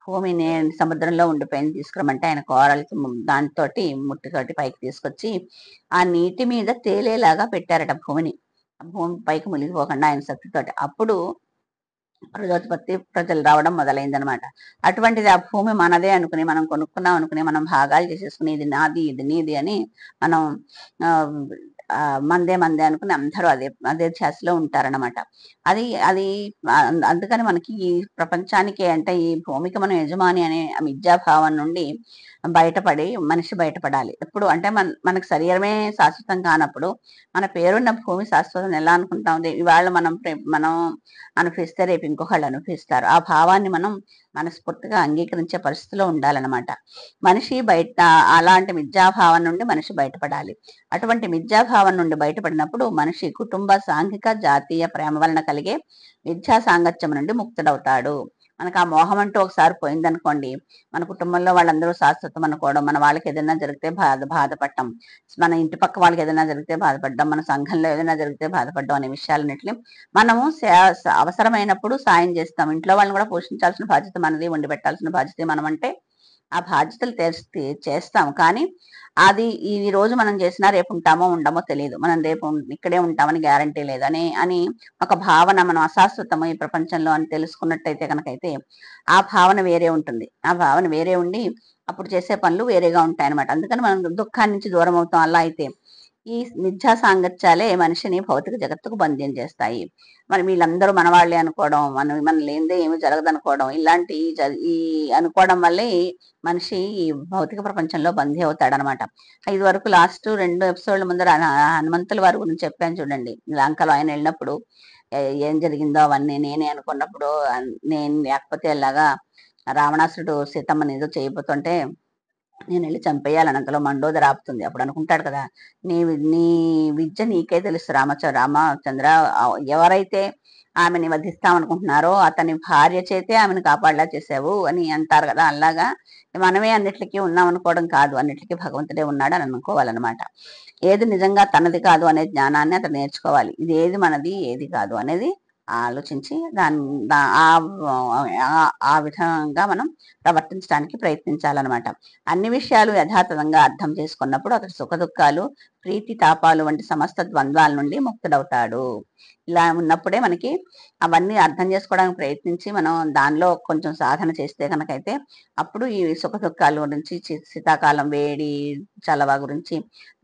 భూమిని సముద్రంలో ఉండిపోయింది తీసుకురమంటే ఆయన కోరలకి దానితోటి ముట్టితోటి పైకి తీసుకొచ్చి ఆ నీటి మీద తేలేలాగా పెట్టారట భూమిని. భూమి పైకి మునిగిపోకుండా ఆయన శక్తితోటి. అప్పుడు ప్రజోత్పత్తి ప్రజలు రావడం మొదలైందనమాట. అటువంటిది ఆ భూమి మనదే అనుకుని మనం కొనుక్కున్నాం అనుకుని మనం భాగాలు చేసేసుకుని ఇది నాది ఇది నీది అని మనం మందే అనుకుని అందరూ అదే ధ్యాసలో ఉంటారనమాట. అది అది అందుకని మనకి ఈ ప్రపంచానికి అంటే ఈ భూమికి మనం యజమాని అనే మిథ్యాభావం నుండి బయటపడి మనిషి బయటపడాలి. ఎప్పుడు అంటే మనకు శరీరమే శాశ్వతం కానప్పుడు మన పేరున్న భూమి శాశ్వతం ఎలా అనుకుంటాం? ఇవాళ మనం అనుభవిస్తే రేపు ఇంకొకళ్ళు అనుభవిస్తారు. ఆ భావాన్ని మనం మనస్ఫూర్తిగా అంగీకరించే పరిస్థితిలో ఉండాలన్నమాట. మనిషి అలాంటి మిథ్యాభావం నుండి మనిషి బయటపడాలి. అటువంటి మిథ్యాభావం నుండి బయటపడినప్పుడు మనిషి కుటుంబ, సాంఘిక, జాతీయ ప్రేమ వలన కలిగే మిథ్యా సాంగత్యం నుండి ముక్తుడవుతాడు. మనకు ఆ మోహం అంటూ ఒకసారి పోయిందనుకోండి, మన కుటుంబంలో వాళ్ళందరూ శాశ్వతం అనుకోవడం, మన వాళ్ళకి ఏదైనా జరిగితే బాధపడటం, మన ఇంటి పక్క వాళ్ళకి ఏదైనా జరిగితే బాధపడడం, మన సంఘంలో ఏదైనా జరిగితే బాధపడడం అనే విషయాలన్నింటినీ మనము అవసరమైనప్పుడు సాయం చేస్తాం. ఇంట్లో వాళ్ళని కూడా పోషించాల్సిన బాధ్యత మనది, వండి పెట్టాల్సిన బాధ్యత మనం అంటే ఆ బాధ్యతలు చేస్తాం. కానీ అది ఈ రోజు మనం చేసినా రేపు ఉంటామో ఉండమో తెలియదు. మనం రేపు ఇక్కడే ఉంటామని గ్యారంటీ లేదు అని ఒక భావన మనం అశాశ్వతము ఈ ప్రపంచంలో అని తెలుసుకున్నట్టయితే కనుకైతే ఆ భావన వేరే ఉంటుంది. ఆ భావన వేరే ఉండి అప్పుడు చేసే పనులు వేరేగా ఉంటాయి అనమాట. అందుకని మనం దుఃఖాన్ని నుంచి దూరం అవుతాం. అలా అయితే ఈ మిథ్యా సాంగత్యాలే మనిషిని భౌతిక జగత్తుకు బంధ్యం చేస్తాయి. మరి వీళ్ళందరూ మన వాళ్ళే అనుకోవడం, మన లేనిదే ఏమి జరగదనుకోవడం, ఇలాంటి ఈ అనుకోవడం వల్లే మనిషి ఈ భౌతిక ప్రపంచంలో బందీ అవుతాడనమాట. ఇది వరకు లాస్ట్ 2 ఎపిసోడ్ల ముందర హనుమంతుల వారి గురించి చెప్పాను చూడండి. లంకలో ఆయన వెళ్ళినప్పుడు ఏం జరిగిందో అవన్నీ నేనే అనుకున్నప్పుడు నేను లేకపోతే ఇలాగా రావణాసురుడు సీతమ్మని ఏదో చేయబోతుంటే నేను వెళ్ళి చంపేయాలని అంతలో మండోదర ఆపుతుంది. అప్పుడు అనుకుంటాడు కదా, నీ నీ విద్య నీకే తెలుసు రామచంద్ర, ఎవరైతే ఆమెని వధిస్తామనుకుంటున్నారో అతని భార్య చేతే ఆమెను కాపాడలా చేసావు అని అంటారు కదా. అలాగా మనమే అన్నిటికీ ఉన్నాం అనుకోవడం కాదు, అన్నిటికీ భగవంతుడే ఉన్నాడు అని అనుకోవాలన్నమాట. ఏది నిజంగా తనది కాదు అనే జ్ఞానాన్ని అతను నేర్చుకోవాలి. ఇది ఏది మనది ఏది కాదు అనేది ఆలోచించి ఆ విధంగా మనం ప్రవర్తించడానికి ప్రయత్నించాలన్నమాట. అన్ని విషయాలు యథాతథంగా అర్థం చేసుకున్నప్పుడు అతడు సుఖదుఖాలు, ప్రీతి తాపాలు వంటి సమస్త ద్వంద్వాల నుండి ముక్తుడవుతాడు. ఇలా ఉన్నప్పుడే మనకి అవన్నీ అర్థం చేసుకోవడానికి ప్రయత్నించి మనం దానిలో కొంచెం సాధన చేస్తే కనుకైతే అప్పుడు ఈ సుఖదుఖాల గురించి, శీతాకాలం వేడి చలవ గురించి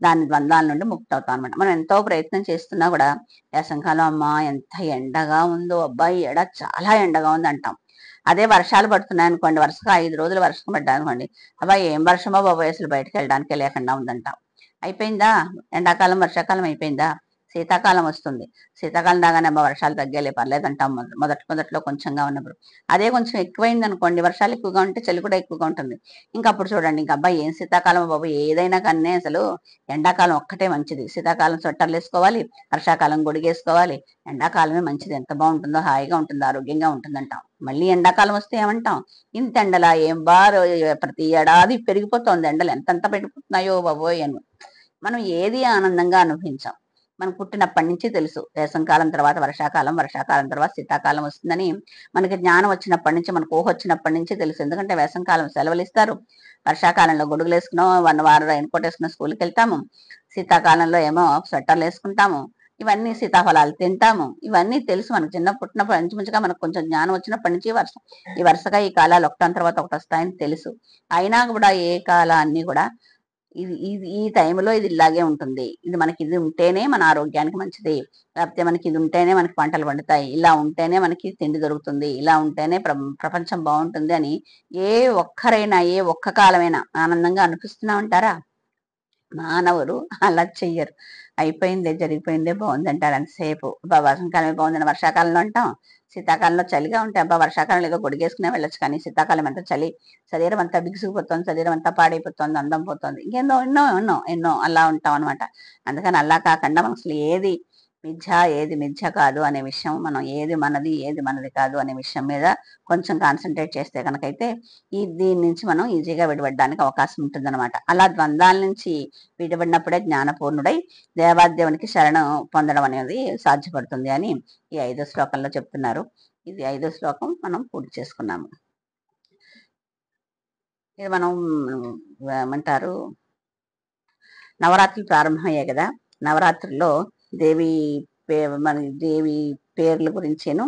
దాని ద్వంద్వాల నుండి ముక్తవుతాం అనమాట. మనం ఎంతో ప్రయత్నం చేస్తున్నా కూడా వేసవికాలం అమ్మ ఎంత ఎండగా ఉందో, అబ్బాయి ఎడ చాలా ఎండగా ఉంది అంటాం. అదే వర్షాలు పడుతున్నాయి అనుకోండి, వరుసగా 5 రోజులు వర్షం పడ్డా అనుకోండి, అబ్బాయి ఏం వర్షమో బాబోయ్ అసలు బయటకు వెళ్ళడానికే లేకుండా ఉందంటాం. అయిపోయిందా ఎండాకాలం, వర్షాకాలం అయిపోయిందా, శీతాకాలం వస్తుంది. శీతాకాలం రాగానే అబ్బా వర్షాలు తగ్గేలే పర్లేదంటాం మొదట్లో కొంచెంగా ఉన్నప్పుడు. అదే కొంచెం ఎక్కువైంది అనుకోండి, వర్షాలు ఎక్కువగా ఉంటే చలి కూడా ఎక్కువగా ఉంటుంది. ఇంకా అప్పుడు చూడండి, ఇంకా అబ్బాయి ఏం శీతాకాలం బాబు, ఏదైనా కానీ అసలు ఎండాకాలం ఒక్కటే మంచిది. శీతాకాలం స్వెట్టర్లు వేసుకోవాలి, వర్షాకాలం గొడిగేసుకోవాలి, ఎండాకాలమే మంచిది, ఎంత బాగుంటుందో, హాయిగా ఉంటుంది, ఆరోగ్యంగా ఉంటుందంటాం. మళ్ళీ ఎండాకాలం వస్తే ఏమంటాం, ఇంత ఎండలా ఏం బారో, ప్రతి ఏడాది పెరిగిపోతుంది ఎండలు, ఎంతెంత పెరిగిపోతున్నాయో బాబోయ్ అని. మనం ఏది ఆనందంగా అనుభవించాం. మనం పుట్టినప్పటి నుంచి తెలుసు వేసవికాలం తర్వాత వర్షాకాలం, వర్షాకాలం తర్వాత శీతాకాలం వస్తుందని మనకి జ్ఞానం వచ్చినప్పటి నుంచి, మనకు ఊహ వచ్చినప్పటి నుంచి తెలుసు. ఎందుకంటే వేసవికాలం సెలవులు ఇస్తారు, వర్షాకాలంలో గొడుగులు వేసుకున్నాం, 1 వారం రైన్ కోట్ వేసుకున్న స్కూల్కి వెళ్తాము, శీతాకాలంలో ఏమో స్వెట్టర్లు వేసుకుంటాము, ఇవన్నీ సీతాఫలాలు తింటాము, ఇవన్నీ తెలుసు మనకు. పుట్టినప్పుడు మంచిగా మనకు కొంచెం జ్ఞానం వచ్చినప్పటి నుంచి ఈ వరుసగా ఈ కాలాలు ఒకటాని తర్వాత ఒకటి వస్తాయని తెలుసు. అయినా కూడా ఏ కాలాన్ని కూడా ఈ టైంలో ఇది ఇలాగే ఉంటుంది, ఇది మనకి ఇది ఉంటేనే మన ఆరోగ్యానికి మంచిది, లేకపోతే మనకి ఇది ఉంటేనే మనకి పంటలు పండుతాయి, ఇలా ఉంటేనే మనకి తిండి దొరుకుతుంది, ఇలా ఉంటేనే ప్రపంచం బాగుంటుంది అని ఏ ఒక్కరైనా ఏ ఒక్క కాలమైనా ఆనందంగా అనిపిస్తున్నామంటారా? మానవులు అలా చెయ్యరు. అయిపోయిందే, జరిగిపోయిందే బాగుంది అంటారు అంతసేపు. వర్షాకాలమే బాగుందని వర్షాకాలంలో అంటాం, శీతాకాలంలో చలిగా ఉంటే అబ్బా వర్షాకాలంలో ఏదో గొడిగేసుకునే వెళ్ళొచ్చు, కానీ శీతాకాలం అంతా చలి, శరీరం అంతా బిగుసుకుపోతుంది, శరీరం అంతా పాడైపోతుంది, అందం పోతుంది, ఇంకెన్నో ఎన్నో ఎన్నో ఎన్నో అలా ఉంటాం అనమాట. అందుకని అలా కాకుండా మనం అసలు ఏది మిథ్య ఏది మిథ్య కాదు అనే విషయం, మనం ఏది మనది ఏది మనది కాదు అనే విషయం మీద కొంచెం కాన్సన్ట్రేట్ చేస్తే కనుకైతే దీని నుంచి మనం ఈజీగా విడిపడడానికి అవకాశం ఉంటుందన్నమాట. అలా ద్వంద్వాల నుంచి విడిపడినప్పుడే జ్ఞానపూర్ణుడై దేవాదేవునికి శరణం పొందడం అనేది సాధ్యపడుతుంది అని ఈ 5వ శ్లోకంలో చెప్తున్నారు. ఇది 5వ శ్లోకం మనం పూర్తి చేసుకున్నాము. ఇది మనం ఏమంటారు, నవరాత్రులు ప్రారంభమయ్యాయి కదా. నవరాత్రుల్లో మన దేవి పేర్ల గురించేను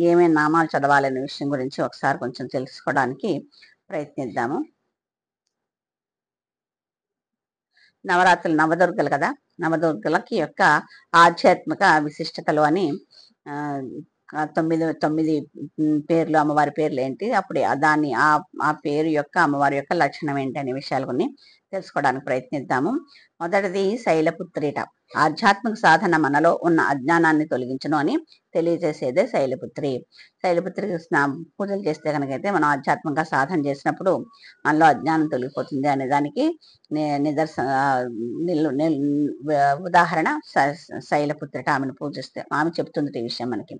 ఏమేమి నామాలు చదవాలనే విషయం గురించి ఒకసారి కొంచెం తెలుసుకోవడానికి ప్రయత్నిద్దాము. నవరాత్రులు నవదుర్గలు కదా, నవదుర్గలకి యొక్క ఆధ్యాత్మిక విశిష్టతలు అని 9 పేర్లు, అమ్మవారి పేర్లు ఏంటి, అప్పుడు దాన్ని ఆ పేరు యొక్క అమ్మవారి యొక్క లక్షణం ఏంటి అనే విషయాలు కొన్ని తెలుసుకోవడానికి ప్రయత్నిద్దాము. మొదటిది శైలపుత్రిట. ఆధ్యాత్మిక సాధన మనలో ఉన్న అజ్ఞానాన్ని తొలగించును అని తెలియజేసేదే శైలపుత్రి. శైలపుత్రికి పూజలు చేస్తే కనుకైతే మనం ఆధ్యాత్మికంగా సాధన చేసినప్పుడు మనలో అజ్ఞానం తొలగిపోతుంది అనే దానికి ఉదాహరణ శైలపుత్రిట. ఆమెను పూజిస్తే ఆమె చెప్తుంది ఈ విషయం మనకి.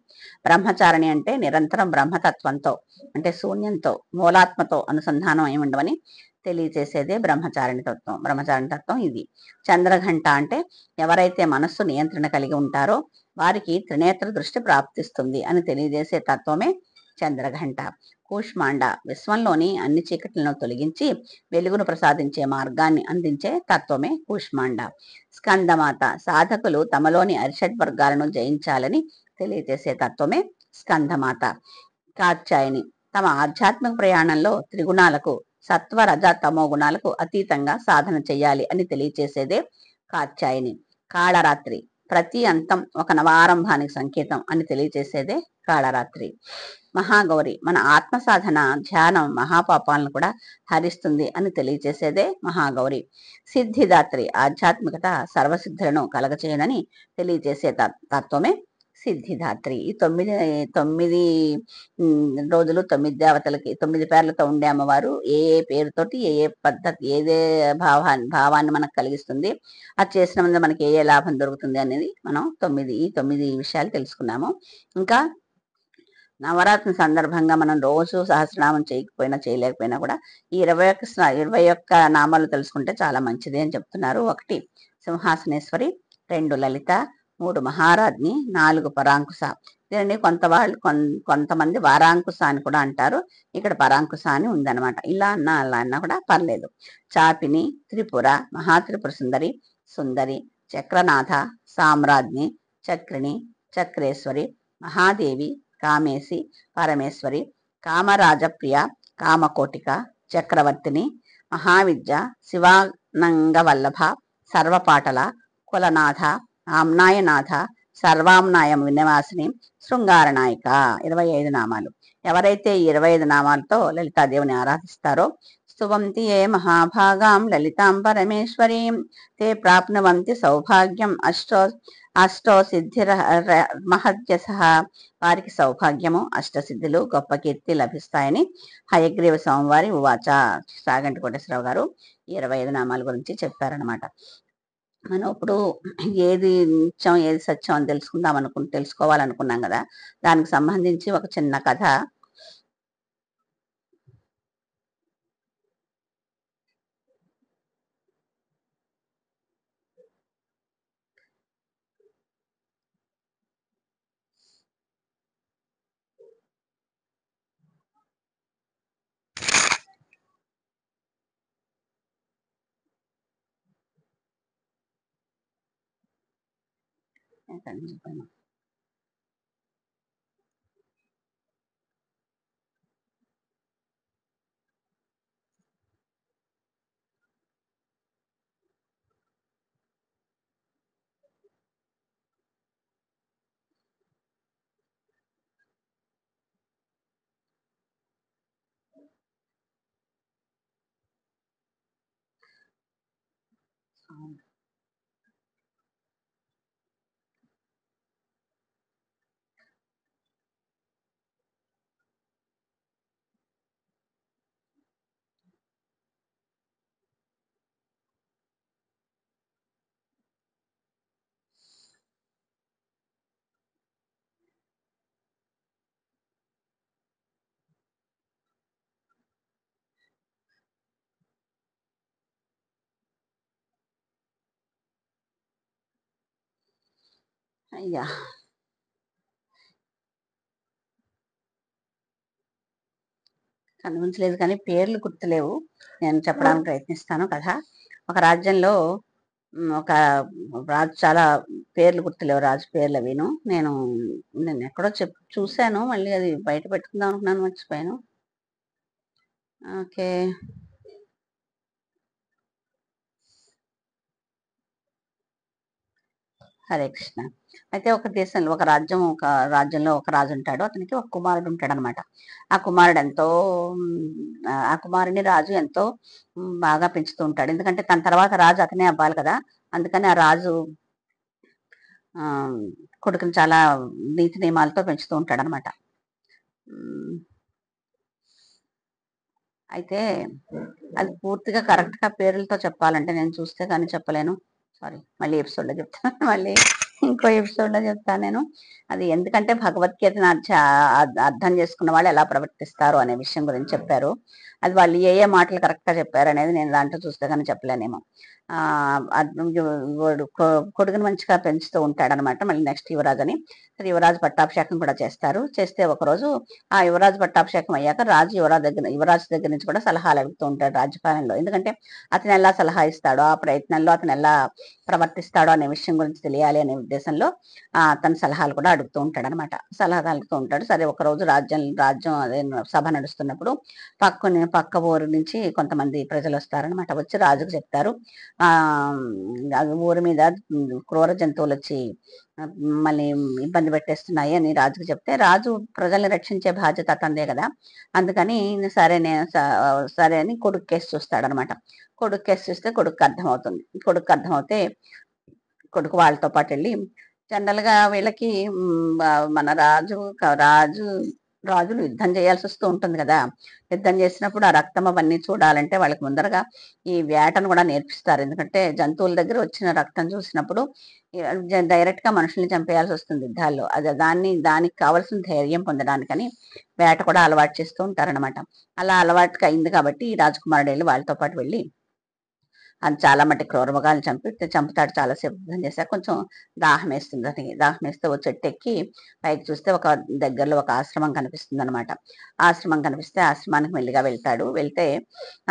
బ్రహ్మచారిణి అంటే నిరంతరం బ్రహ్మతత్వంతో, అంటే శూన్యంతో, మూలాత్మతో అనుసంధానం అయి ఉండవని తెలియచేసేదే బ్రహ్మచారిణి తత్వం. బ్రహ్మచారిణి తత్వం ఇది. చంద్రఘంట అంటే ఎవరైతే మనస్సు నియంత్రణ కలిగి ఉంటారో వారికి త్రినేత్ర దృష్టి ప్రాప్తిస్తుంది అని తెలియజేసే తత్వమే చంద్రఘంట. కూష్మాండ విశ్వంలోని అన్ని చీకట్లను తొలగించి వెలుగును ప్రసాదించే మార్గాన్ని అందించే తత్వమే కూష్మాండ. స్కందమాత సాధకులు తమలోని అరిషడ్ వర్గాలను జయించాలని తెలియజేసే తత్వమే స్కందమాత. కాత్యాయని తమ ఆధ్యాత్మిక ప్రయాణంలో త్రిగుణాలకు, సత్వ రజ తమో గుణాలకు అతీతంగా సాధన చేయాలి అని తెలియచేసేదే కాత్యాయని. కాళరాత్రి ప్రతి అంతం ఒక నవారంభానికి సంకేతం అని తెలియచేసేదే కాళరాత్రి. మహాగౌరి మన ఆత్మ సాధన, ధ్యానం మహాపాపాలను కూడా హరిస్తుంది అని తెలియచేసేదే మహాగౌరి. సిద్ధిదాత్రి ఆధ్యాత్మికత సర్వసిద్ధులను కలగచేయనని తెలియచేసే తత్వమే సిద్ధిదాత్రి. ఈ 9 రోజులు 9 దేవతలకి 9 పేర్లతో ఉండే అమ్మవారు ఏ ఏ పేరుతోటి ఏ ఏ పద్ధతి ఏదే భావాన్ని మనకు కలిగిస్తుంది, అది చేసిన మీద మనకి ఏ ఏ లాభం దొరుకుతుంది అనేది మనం ఈ 9 విషయాలు తెలుసుకున్నాము. ఇంకా నవరాత్రి సందర్భంగా మనం రోజు సహస్రనామం చేయలేకపోయినా కూడా ఈ 21 నామాలు తెలుసుకుంటే చాలా మంచిది అని చెప్తున్నారు. 1 సింహాసనేశ్వరి, 2 లలిత, 3 మహారాజ్ని, 4 పరాంకుశ. దీనిని కొంతమంది వారాంకుశ అని కూడా అంటారు. ఇక్కడ పరాంకుశ అని ఉందన్నమాట. ఇలా అలా అన్నా కూడా పర్లేదు. చాపిని, త్రిపుర, మహాత్రిపుర సుందరి, సుందరి, చక్రనాథ, సామ్రాజ్ని, చక్రిణి, చక్రేశ్వరి, మహాదేవి, కామేశి, పరమేశ్వరి, కామరాజప్రియ, కామకోటిక, చక్రవర్తిని, మహావిద్య, శివానంగవల్లభ, సర్వపాటల, కులనాథ, ఆమ్నాయనాథ, సర్వామ్నాయ వినివాసిని, శృంగారనాయిక. 25 నామాలు. ఎవరైతే ఈ 25 నామాలతో లలితాదేవిని ఆరాధిస్తారో స్తువంతి ఏ మహాభాగాం లలితాం పరమేశ్వరీం తే ప్రాప్నువంతి సౌభాగ్యం అష్టో సిద్ధిర మహద్యస. వారికి సౌభాగ్యము, అష్టసిద్ధులు, గొప్ప కీర్తి లభిస్తాయని హయగ్రీవ స్వామివారి ఉవాచ. సాగంటి కోటేశ్వరరావు గారు 25 నామాల గురించి చెప్పారనమాట. మనం ఇప్పుడు ఏది నిత్యం ఏది సత్యం అని తెలుసుకోవాలనుకున్నాం కదా, దానికి సంబంధించి ఒక చిన్న కథ. అయ్యా, కనిపించలేదు కానీ పేర్లు గుర్తులేవు. నేను చెప్పడానికి ప్రయత్నిస్తాను కథ. ఒక రాజ్యంలో ఒక రాజు, చాలా పేర్లు గుర్తులేవు రాజు పేర్లు అవిను. నేను ఎక్కడో చూశాను, మళ్ళీ అది బయట పెట్టుకుందాం అనుకున్నాను, మర్చిపోయాను. ఓకే, హరే కృష్ణ. అయితే ఒక దేశంలో ఒక రాజ్యంలో ఒక రాజు ఉంటాడు. అతనికి ఒక కుమారుడు ఉంటాడు అనమాట. ఆ కుమారుని రాజు ఎంతో బాగా పెంచుతూ ఉంటాడు. ఎందుకంటే తన తర్వాత రాజు అతనే అవ్వాలి కదా, అందుకని ఆ రాజు కొడుకుని చాలా నీతి నియమాలతో పెంచుతూ ఉంటాడు అనమాట. అయితే అది పూర్తిగా కరెక్ట్గా పేర్లతో చెప్పాలంటే నేను చూస్తే కానీ చెప్పలేను. సారీ, మళ్ళీ ఎపిసోడ్లో చెప్తాను. మళ్ళీ ఇంకో ఎపిసోడ్లో చెప్తాను నేను. అది ఎందుకంటే భగవద్గీతను అర్థం చేసుకున్న వాళ్ళు ఎలా ప్రవర్తిస్తారు అనే విషయం గురించి చెప్పారు. అది వాళ్ళు ఏ ఏ మాటలు కరెక్ట్గా చెప్పారు అనేది నేను దాంట్లో చూస్తే కానీ చెప్పలేనేమో. కొడుకుని మంచిగా పెంచుతూ ఉంటాడనమాట. మళ్ళీ నెక్స్ట్ యువరాజు యువరాజు పట్టాభిషేకం కూడా చేస్తారు. చేస్తే ఒకరోజు ఆ యువరాజు పట్టాభిషేకం అయ్యాక రాజు యువరాజు దగ్గర నుంచి కూడా సలహాలు అడుగుతూ ఉంటాడు రాజ్యపాలనలో. ఎందుకంటే అతను ఎలా సలహా ఇస్తాడో, ఆ ప్రయత్నంలో అతను ఎలా ప్రవర్తిస్తాడో అనే విషయం గురించి తెలియాలి అనే ఉద్దేశంలో తన సలహాలు కూడా అడుగుతూ ఉంటాడు అనమాట. సలహాలు అడుగుతూ ఉంటాడు. సరే, ఒకరోజు రాజ్యం అదే సభ నడుస్తున్నప్పుడు పక్క ఊరు నుంచి కొంతమంది ప్రజలు వస్తారనమాట. వచ్చి రాజుకు చెప్తారు, ఊరి మీద క్రూర జంతువులు వచ్చి మళ్ళీ ఇబ్బంది పెట్టేస్తున్నాయి అని రాజుకు చెప్తే, రాజు ప్రజల్ని రక్షించే బాధ్యత అతందే కదా, అందుకని సరే అని కొడుకు కేసు చూస్తాడనమాట. కొడుకు కేసు చూస్తే కొడుకు అర్థమవుతుంది. కొడుకు అర్థమవుతే కొడుకు వాళ్ళతో పాటు వెళ్ళి జనరల్ గా వీళ్ళకి మన రాజులు యుద్ధం చేయాల్సి వస్తూ ఉంటుంది కదా. యుద్ధం చేసినప్పుడు ఆ రక్తం అవన్నీ చూడాలంటే వాళ్ళకి ముందరగా ఈ వేటను కూడా నేర్పిస్తారు. ఎందుకంటే జంతువుల దగ్గర వచ్చిన రక్తం చూసినప్పుడు డైరెక్ట్ గా మనుషుల్ని చంపేయాల్సి వస్తుంది యుద్ధాల్లో. అది దానికి కావాల్సిన ధైర్యం పొందడానికని వేట కూడా అలవాటు చేస్తూ ఉంటారనమాట. అలా అలవాటుగా అయింది కాబట్టి ఈ రాజకుమారుడు వెళ్ళి వాళ్ళతో పాటు వెళ్ళి అది చాలా మట్టి క్రూరమృగాల్ని చంపుతాడు. చాలాసేపు యుద్ధం చేశాక కొంచెం దాహం వేస్తే ఓ చెట్టు ఎక్కి పైకి చూస్తే దగ్గరలో ఒక ఆశ్రమం కనిపిస్తుందనమాట. ఆశ్రమం కనిపిస్తే ఆశ్రమానికి మెల్లిగా వెళ్తాడు. వెళ్తే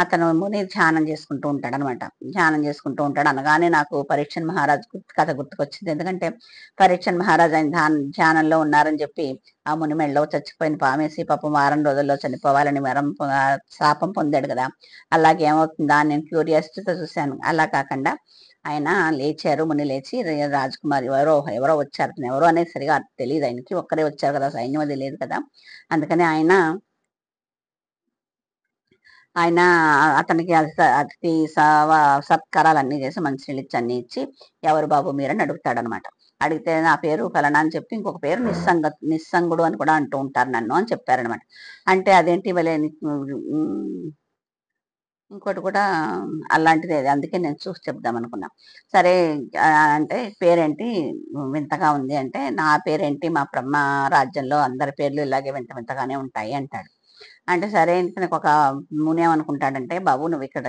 అతను ముని ధ్యానం చేసుకుంటూ ఉంటాడనమాట. ధ్యానం చేసుకుంటూ ఉంటాడు. అనగానే నాకు పరీక్షణ్ మహారాజ్ కథ గుర్తుకొచ్చింది. ఎందుకంటే పరీక్షణ్ మహారాజ్ ఆయన ధ్యానంలో ఉన్నారని చెప్పి ఆ ముని మెడలో చచ్చిపోయిన పామేసి పాపం వారం రోజుల్లో చనిపోవాలని శాపం పొందాడు కదా. అలాగే ఏమవుతుందా అని నేను క్యూరియాసిటీతో చూశాను. అలా కాకుండా ఆయన లేచారు. ముని లేచి రాజకుమారి ఎవరో ఎవరో వచ్చారు. అతను ఎవరో అనేది సరిగా తెలియదు ఆయనకి. ఒక్కరే వచ్చారు కదా, సైన్యం అది లేదు కదా. అందుకని ఆయన ఆయన అతనికి అతిథి సత్కారాలు అన్ని చేసి మంచినీళ్ళు ఇచ్చి అన్ని ఇచ్చి ఎవరు బాబు మీరని అడుగుతాడనమాట. అడిగితే నా పేరు ఫలానా అని చెప్పి ఇంకొక పేరు నిస్సంగుడు అని కూడా అంటూ ఉంటారు నన్ను అని చెప్పారనమాట. అంటే అదేంటి ఇవ్వలే ఇంకోటి కూడా అలాంటిదే. అందుకే నేను చూసి చెప్దాం అనుకున్నా. సరే అంటే పేరేంటి వింతగా ఉంది అంటే, నా పేరేంటి మా రాజ్యంలో అందరి పేర్లు ఇలాగే వింత వింతగానే ఉంటాయి అంటాడు. అంటే సరే నాకు ఒక ముని ఏమనుకుంటాడంటే, బాబు నువ్వు ఇక్కడ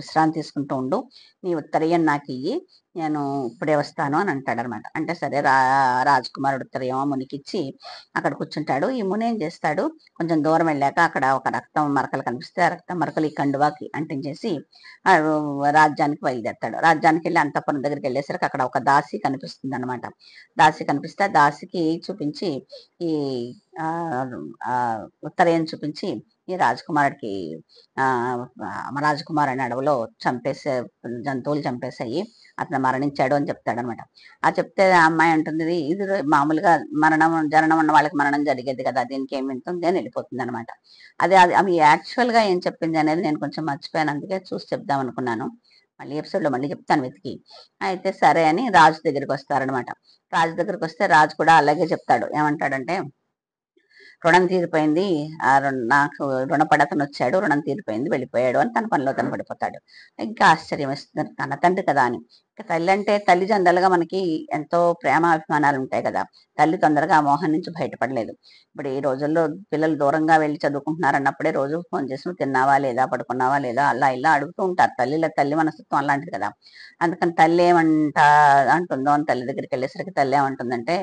విశ్రాంతి తీసుకుంటూ ఉండు, నీ ఉత్తరీయం నాకు ఇయ్యి, నేను ఇప్పుడే వస్తాను అని అంటాడనమాట. అంటే సరే రాజకుమారుడు ఉత్తరీయం మునికిచ్చి అక్కడ కూర్చుంటాడు. ఈ ముని ఏం చేస్తాడు, కొంచెం దూరం వెళ్ళాక అక్కడ ఒక రక్తం మరకలు కనిపిస్తే ఆ రక్తం మరకలు ఈ కండువాకి అంటించేసి ఆ రాజ్యానికి బయలుదేరతాడు. రాజ్యానికి వెళ్ళి అంతఃపురం దగ్గరికి వెళ్ళేసరికి అక్కడ ఒక దాసి కనిపిస్తుంది అనమాట. దాసి కనిపిస్తే ఆ దాసికి చూపించి ఈ ఉత్తరీయం చూపించి ఈ రాజకుమారుడికి రాజకుమారుని అడవిలో జంతువులు చంపేసాయి, అతను మరణించాడు అని చెప్తాడనమాట. ఆ చెప్తే ఆ అమ్మాయి అంటుంది, ఇది మామూలుగా జననం ఉన్న వాళ్ళకి మరణం జరిగేది కదా, దీనికి ఏమి వింటుంది అని వెళ్ళిపోతుంది అనమాట. అవి యాక్చువల్ గా ఏం చెప్పింది అనేది నేను కొంచెం మర్చిపోయాను. అందుకే చూసి చెప్దాం అనుకున్నాను. మళ్ళీ ఎపిసోడ్ లో మళ్ళీ చెప్తాను వెతికి. అయితే సరే అని రాజు దగ్గరికి వస్తారనమాట. రాజు దగ్గరికి వస్తే రాజు కూడా అలాగే చెప్తాడు. ఏమంటాడంటే, రుణం తీరిపోయింది, నాకు రుణపడతను వచ్చాడు, రుణం తీరిపోయింది, వెళ్ళిపోయాడు అని తన పనిలో తను పడిపోతాడు. ఇంకా ఆశ్చర్యం వేస్తుంది, తన తండ్రి కదా అని. ఇంకా తల్లి అంటే తల్లి జనరల్గా మనకి ఎంతో ప్రేమ అభిమానాలు ఉంటాయి కదా. తల్లి తొందరగా ఆ మోహం నుంచి బయటపడలేదు. ఇప్పుడు ఈ రోజుల్లో పిల్లలు దూరంగా వెళ్ళి చదువుకుంటున్నారు అన్నప్పుడే రోజు ఫోన్ చేసి నువ్వు తిన్నావా లేదా, పడుకున్నావా లేదా, అలా ఇలా అడుగుతూ ఉంటారు. తల్లి మనస్తత్వం అలాంటిది కదా. అందుకని తల్లి అంటుందో అని తల్లి దగ్గరికి వెళ్ళేసరికి తల్లి ఏమంటుందంటే,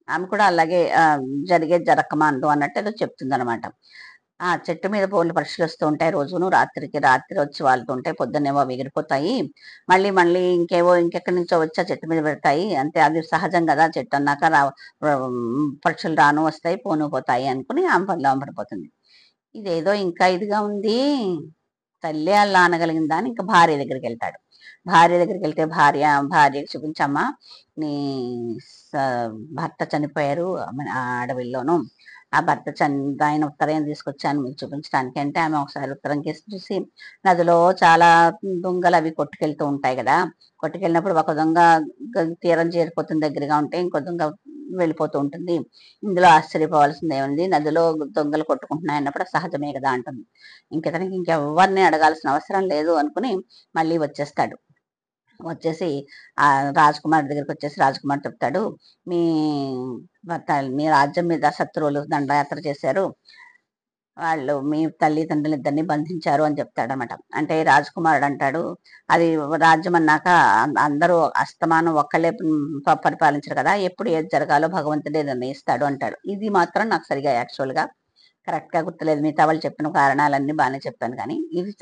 ఆమె కూడా అలాగే జరిగేది జరగకమాందు అన్నట్టు ఏదో చెప్తుందనమాట. ఆ చెట్టు మీద బోర్లు పక్షులు వస్తూ ఉంటాయి రోజును. రాత్రి వచ్చి వాళ్తూ ఉంటాయి. పొద్దున్నేమో ఎగిరిపోతాయి. మళ్ళీ ఇంకెక్కడి నుంచో వచ్చి ఆ చెట్టు మీద పెడతాయి. అంతే, అది సహజం కదా. చెట్టు అన్నాక పక్షులు రాను వస్తాయి, పోను పోతాయి అనుకుని ఆమె పనిలో పడిపోతుంది. ఇదేదో ఇంకా ఇదిగా ఉంది. తల్లి అలా అనగలిగిందా అని ఇంకా భార్య దగ్గరికి వెళ్తాడు. భార్య దగ్గరికి వెళ్తే భార్యకి చూపించమ్మా, నీ భర్త చనిపోయారు ఆ అడవిలోను. ఆ ఆయన ఉత్తరం తీసుకొచ్చాను మీకు చూపించడానికి అంటే, ఆమె ఒకసారి ఉత్తరం కేసి చూసి, నదిలో చాలా దొంగలు అవి కొట్టుకెళ్తూ ఉంటాయి కదా. కొట్టుకెళ్ళినప్పుడు ఒక దొంగ తీరం చేరిపోతుంది దగ్గరగా ఉంటే, ఇంకో దొంగ వెళ్ళిపోతూ ఉంటుంది. ఇందులో ఆశ్చర్యపోవాల్సింది ఏముంది, నదిలో దొంగలు కొట్టుకుంటున్నాయి అన్నప్పుడు సహజమే కదా అంటుంది. ఇంకెతనికి ఇంకెవరిని అడగాల్సిన అవసరం లేదు అనుకుని మళ్ళీ వచ్చేసి ఆ రాజకుమారి దగ్గరికి వచ్చేసి రాజకుమార్ చెప్తాడు, మీ మీ రాజ్యం మీద శత్రువులు దండయాత్ర చేశారు, వాళ్ళు మీ తల్లిదండ్రులు ఇద్దరిని బంధించారు అని చెప్తాడనమాట. అంటే రాజకుమారుడు అంటాడు, అది రాజ్యం అన్నాక అందరూ అస్తమానం ఒక్కళ్ళే పరిపాలించరు కదా, ఎప్పుడు ఏది జరగాలో భగవంతుడే నిర్ణయిస్తాడు అంటాడు. ఇది మాత్రం నాకు సరిగా యాక్చువల్గా కరెక్ట్ గా గుర్తులేదు. మిగతా వాళ్ళు చెప్పిన కారణాలన్నీ బాగానే చెప్పాను, కానీ ఇది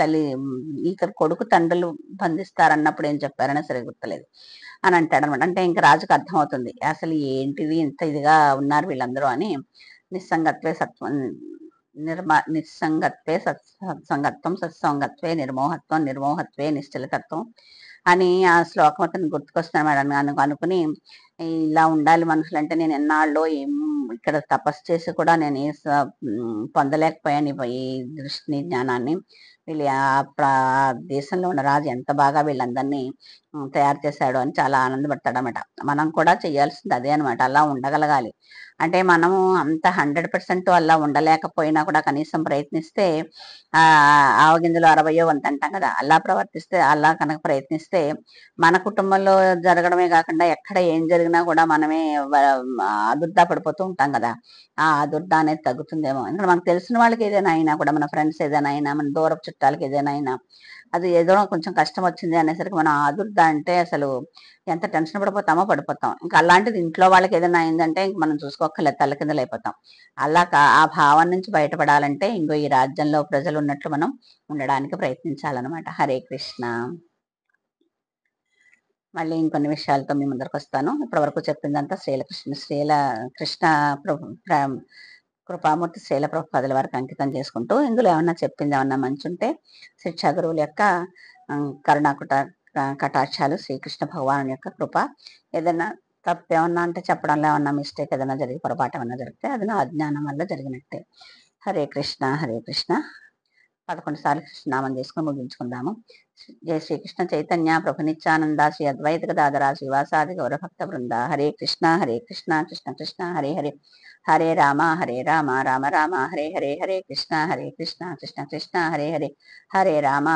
ఇతరు కొడుకు తండ్రులు బంధిస్తారన్నప్పుడు ఏం చెప్పారనే సరిగా గుర్తులేదు అని అంటాడనమాట. అంటే ఇంకా రాజుకు అర్థమవుతుంది అసలు ఏంటిది ఇంత ఇదిగా ఉన్నారు వీళ్ళందరూ అని. నిస్సంగత్వే సత్వం నిస్సంగత్వే సత్సంగత్వం, సత్సంగత్వే నిర్మోహత్వే నిశ్చలతత్వం అని ఆ శ్లోకం అతను గుర్తుకొస్తాను అనుకుని, ఇలా ఉండాలి మనుషులు అంటే నేను ఎన్నాళ్ళు ఇక్కడ తపస్సు చేసి కూడా నేను పొందలేకపోయాను ఈ దృష్టిని జ్ఞానాన్ని. వీళ్ళు దేశంలో ఉన్న రాజు ఎంత బాగా వీళ్ళందరినీ తయారు చేశాడు అని చాలా ఆనందపడతాడనమాట. మనం కూడా చేయాల్సింది అదే అనమాట. అలా ఉండగలగాలి. అంటే మనము అంత 100% అలా ఉండలేకపోయినా కూడా కనీసం ప్రయత్నిస్తే ఆవగింజలో 60వ వంతు అంటాం కదా! అలా ప్రవర్తిస్తే అలా కనుక ప్రయత్నిస్తే మన కుటుంబంలో జరగడమే కాకుండా ఎక్కడ ఏం జరిగినా కూడా మనమే ఆదుర్దా పడిపోతూ ఉంటాం కదా! ఆ ఆదుర్దా అనేది తగ్గుతుందేమో. ఎందుకంటే మనకు తెలిసిన వాళ్ళకి ఏదైనా అయినా కూడా మన ఫ్రెండ్స్ ఏదైనా అయినా, మన దూరపు చుట్టాలకి ఏదైనా అయినా అది ఏదో కొంచెం కష్టం వచ్చింది అనేసరికి మనం ఆదుర్దా అంటే అసలు ఎంత టెన్షన్ పడిపోతామో పడిపోతాం. ఇంకా అలాంటిది ఇంట్లో వాళ్ళకి ఏదైనా అయిందంటే ఇంక మనం చూసుకోక్కర్లేదు తల్లకిందులైపోతాం. అలా ఆ భావం నుంచి బయటపడాలంటే ఇంగో ఈ రాజ్యంలో ప్రజలు ఉన్నట్లు మనం ఉండడానికి ప్రయత్నించాలన్నమాట. హరే కృష్ణ. మళ్ళీ ఇంకొన్ని విషయాలతో మీ ముందరకొస్తాను. ఇప్పటివరకు చెప్పిందంతా శ్రీల కృష్ణ కృపామూర్తి శ్రీల ప్రభుపాదుల వారికి అంకితం చేసుకుంటూ, ఇందులో ఏమన్నా చెప్పింది ఏమన్నా మంచుంటే శిక్షా గురువుల యొక్క కరుణాకుట కటాక్షాలు, శ్రీకృష్ణ భగవాను యొక్క కృప, ఏదైనా తప్పేమన్నా అంటే చెప్పడంలో ఏమన్నా మిస్టేక్ ఏదైనా జరిగి పొరపాటు ఏమన్నా జరిగితే అది నా అజ్ఞానం వల్ల జరిగినట్టే. హరే కృష్ణ హరే కృష్ణ. 11 సార్లు కృష్ణనామం చేసుకుని ముగించుకుందాము. జై శ్రీకృష్ణ చైతన్య ప్రభు నిత్యానంద శ్రీ అద్వైత గదాధర శ్రీవాసాది గౌరభక్త బృంద. హరే కృష్ణ కృష్ణ కృష్ణ హరే హరే, హరే రామ రామ రామ హరే హరే, హరే కృష్ణ కృష్ణ కృష్ణ హరే హరే, హరే రామ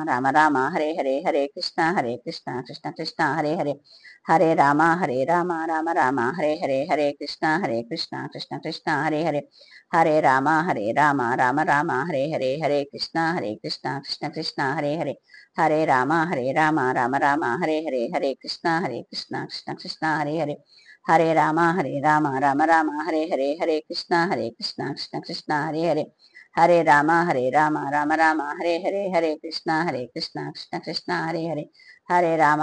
రామ రామ హరే హరే, హరే కృష్ణ కృష్ణ కృష్ణ హరే హరే, హరే రామ రామ రామ హరే హరే, హరే కృష్ణ కృష్ణ కృష్ణ హరే హరే, హరే రామ రామ రామ హరే హరే, హరే కృష్ణ కృష్ణ కృష్ణ హరే హరే, హరే రామ రామ రామ హరే హరే, హరే కృష్ణ కృష్ణ కృష్ణ హరే హరే, హరే రామ రామ రామ హరే హరే, హరే కృష్ణ కృష్ణ కృష్ణ హరే హరే, హరే రామ రామ రామ హరే హరే, హరే కృష్ణ కృష్ణ కృష్ణ హరే హరే, హరే రామ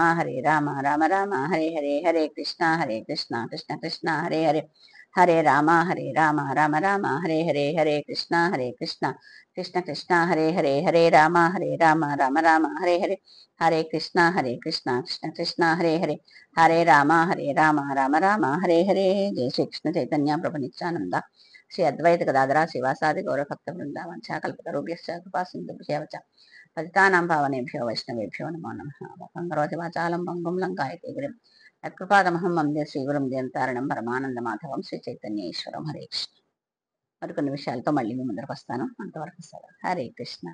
రామ రామ హరే హరే, హరే కృష్ణ కృష్ణ కృష్ణ హరే హరే, హరే రామ రామ రామ హరే హరే, హరే కృష్ణ కృష్ణ కృష్ణ హరే హరే, హరే రామ రామ రామ హరే హరే, హరే కృష్ణ కృష్ణ కృష్ణ హరే హరే, హరే రామ రామ రామ హరే హరే. జై శ్రీకృష్ణ చైతన్య ప్రభు నిత్యానంద శ్రీ అద్వైత గదాధర శివాసాది గౌరభక్త బృంద వంచాకల్పతరుభ్యశ్చ కృపా సింధుభ్యో చ పతితానాం పావనేభ్యో వైష్ణవేభ్యో నమో నమః. కరోతి వాచాలం పంగుం లంకాయతే గిరిం యత్కృపాదమహం వందే శ్రీగురుం జయంతారణం పరమానంద మాధవం శ్రీ చైతన్య ఈశ్వరం. హరే కృష్ణ. మరికొన్ని విషయాలతో మళ్ళీ మీ ముందరకు వస్తాను. అంతవరకు సెలవు. హరే కృష్ణ.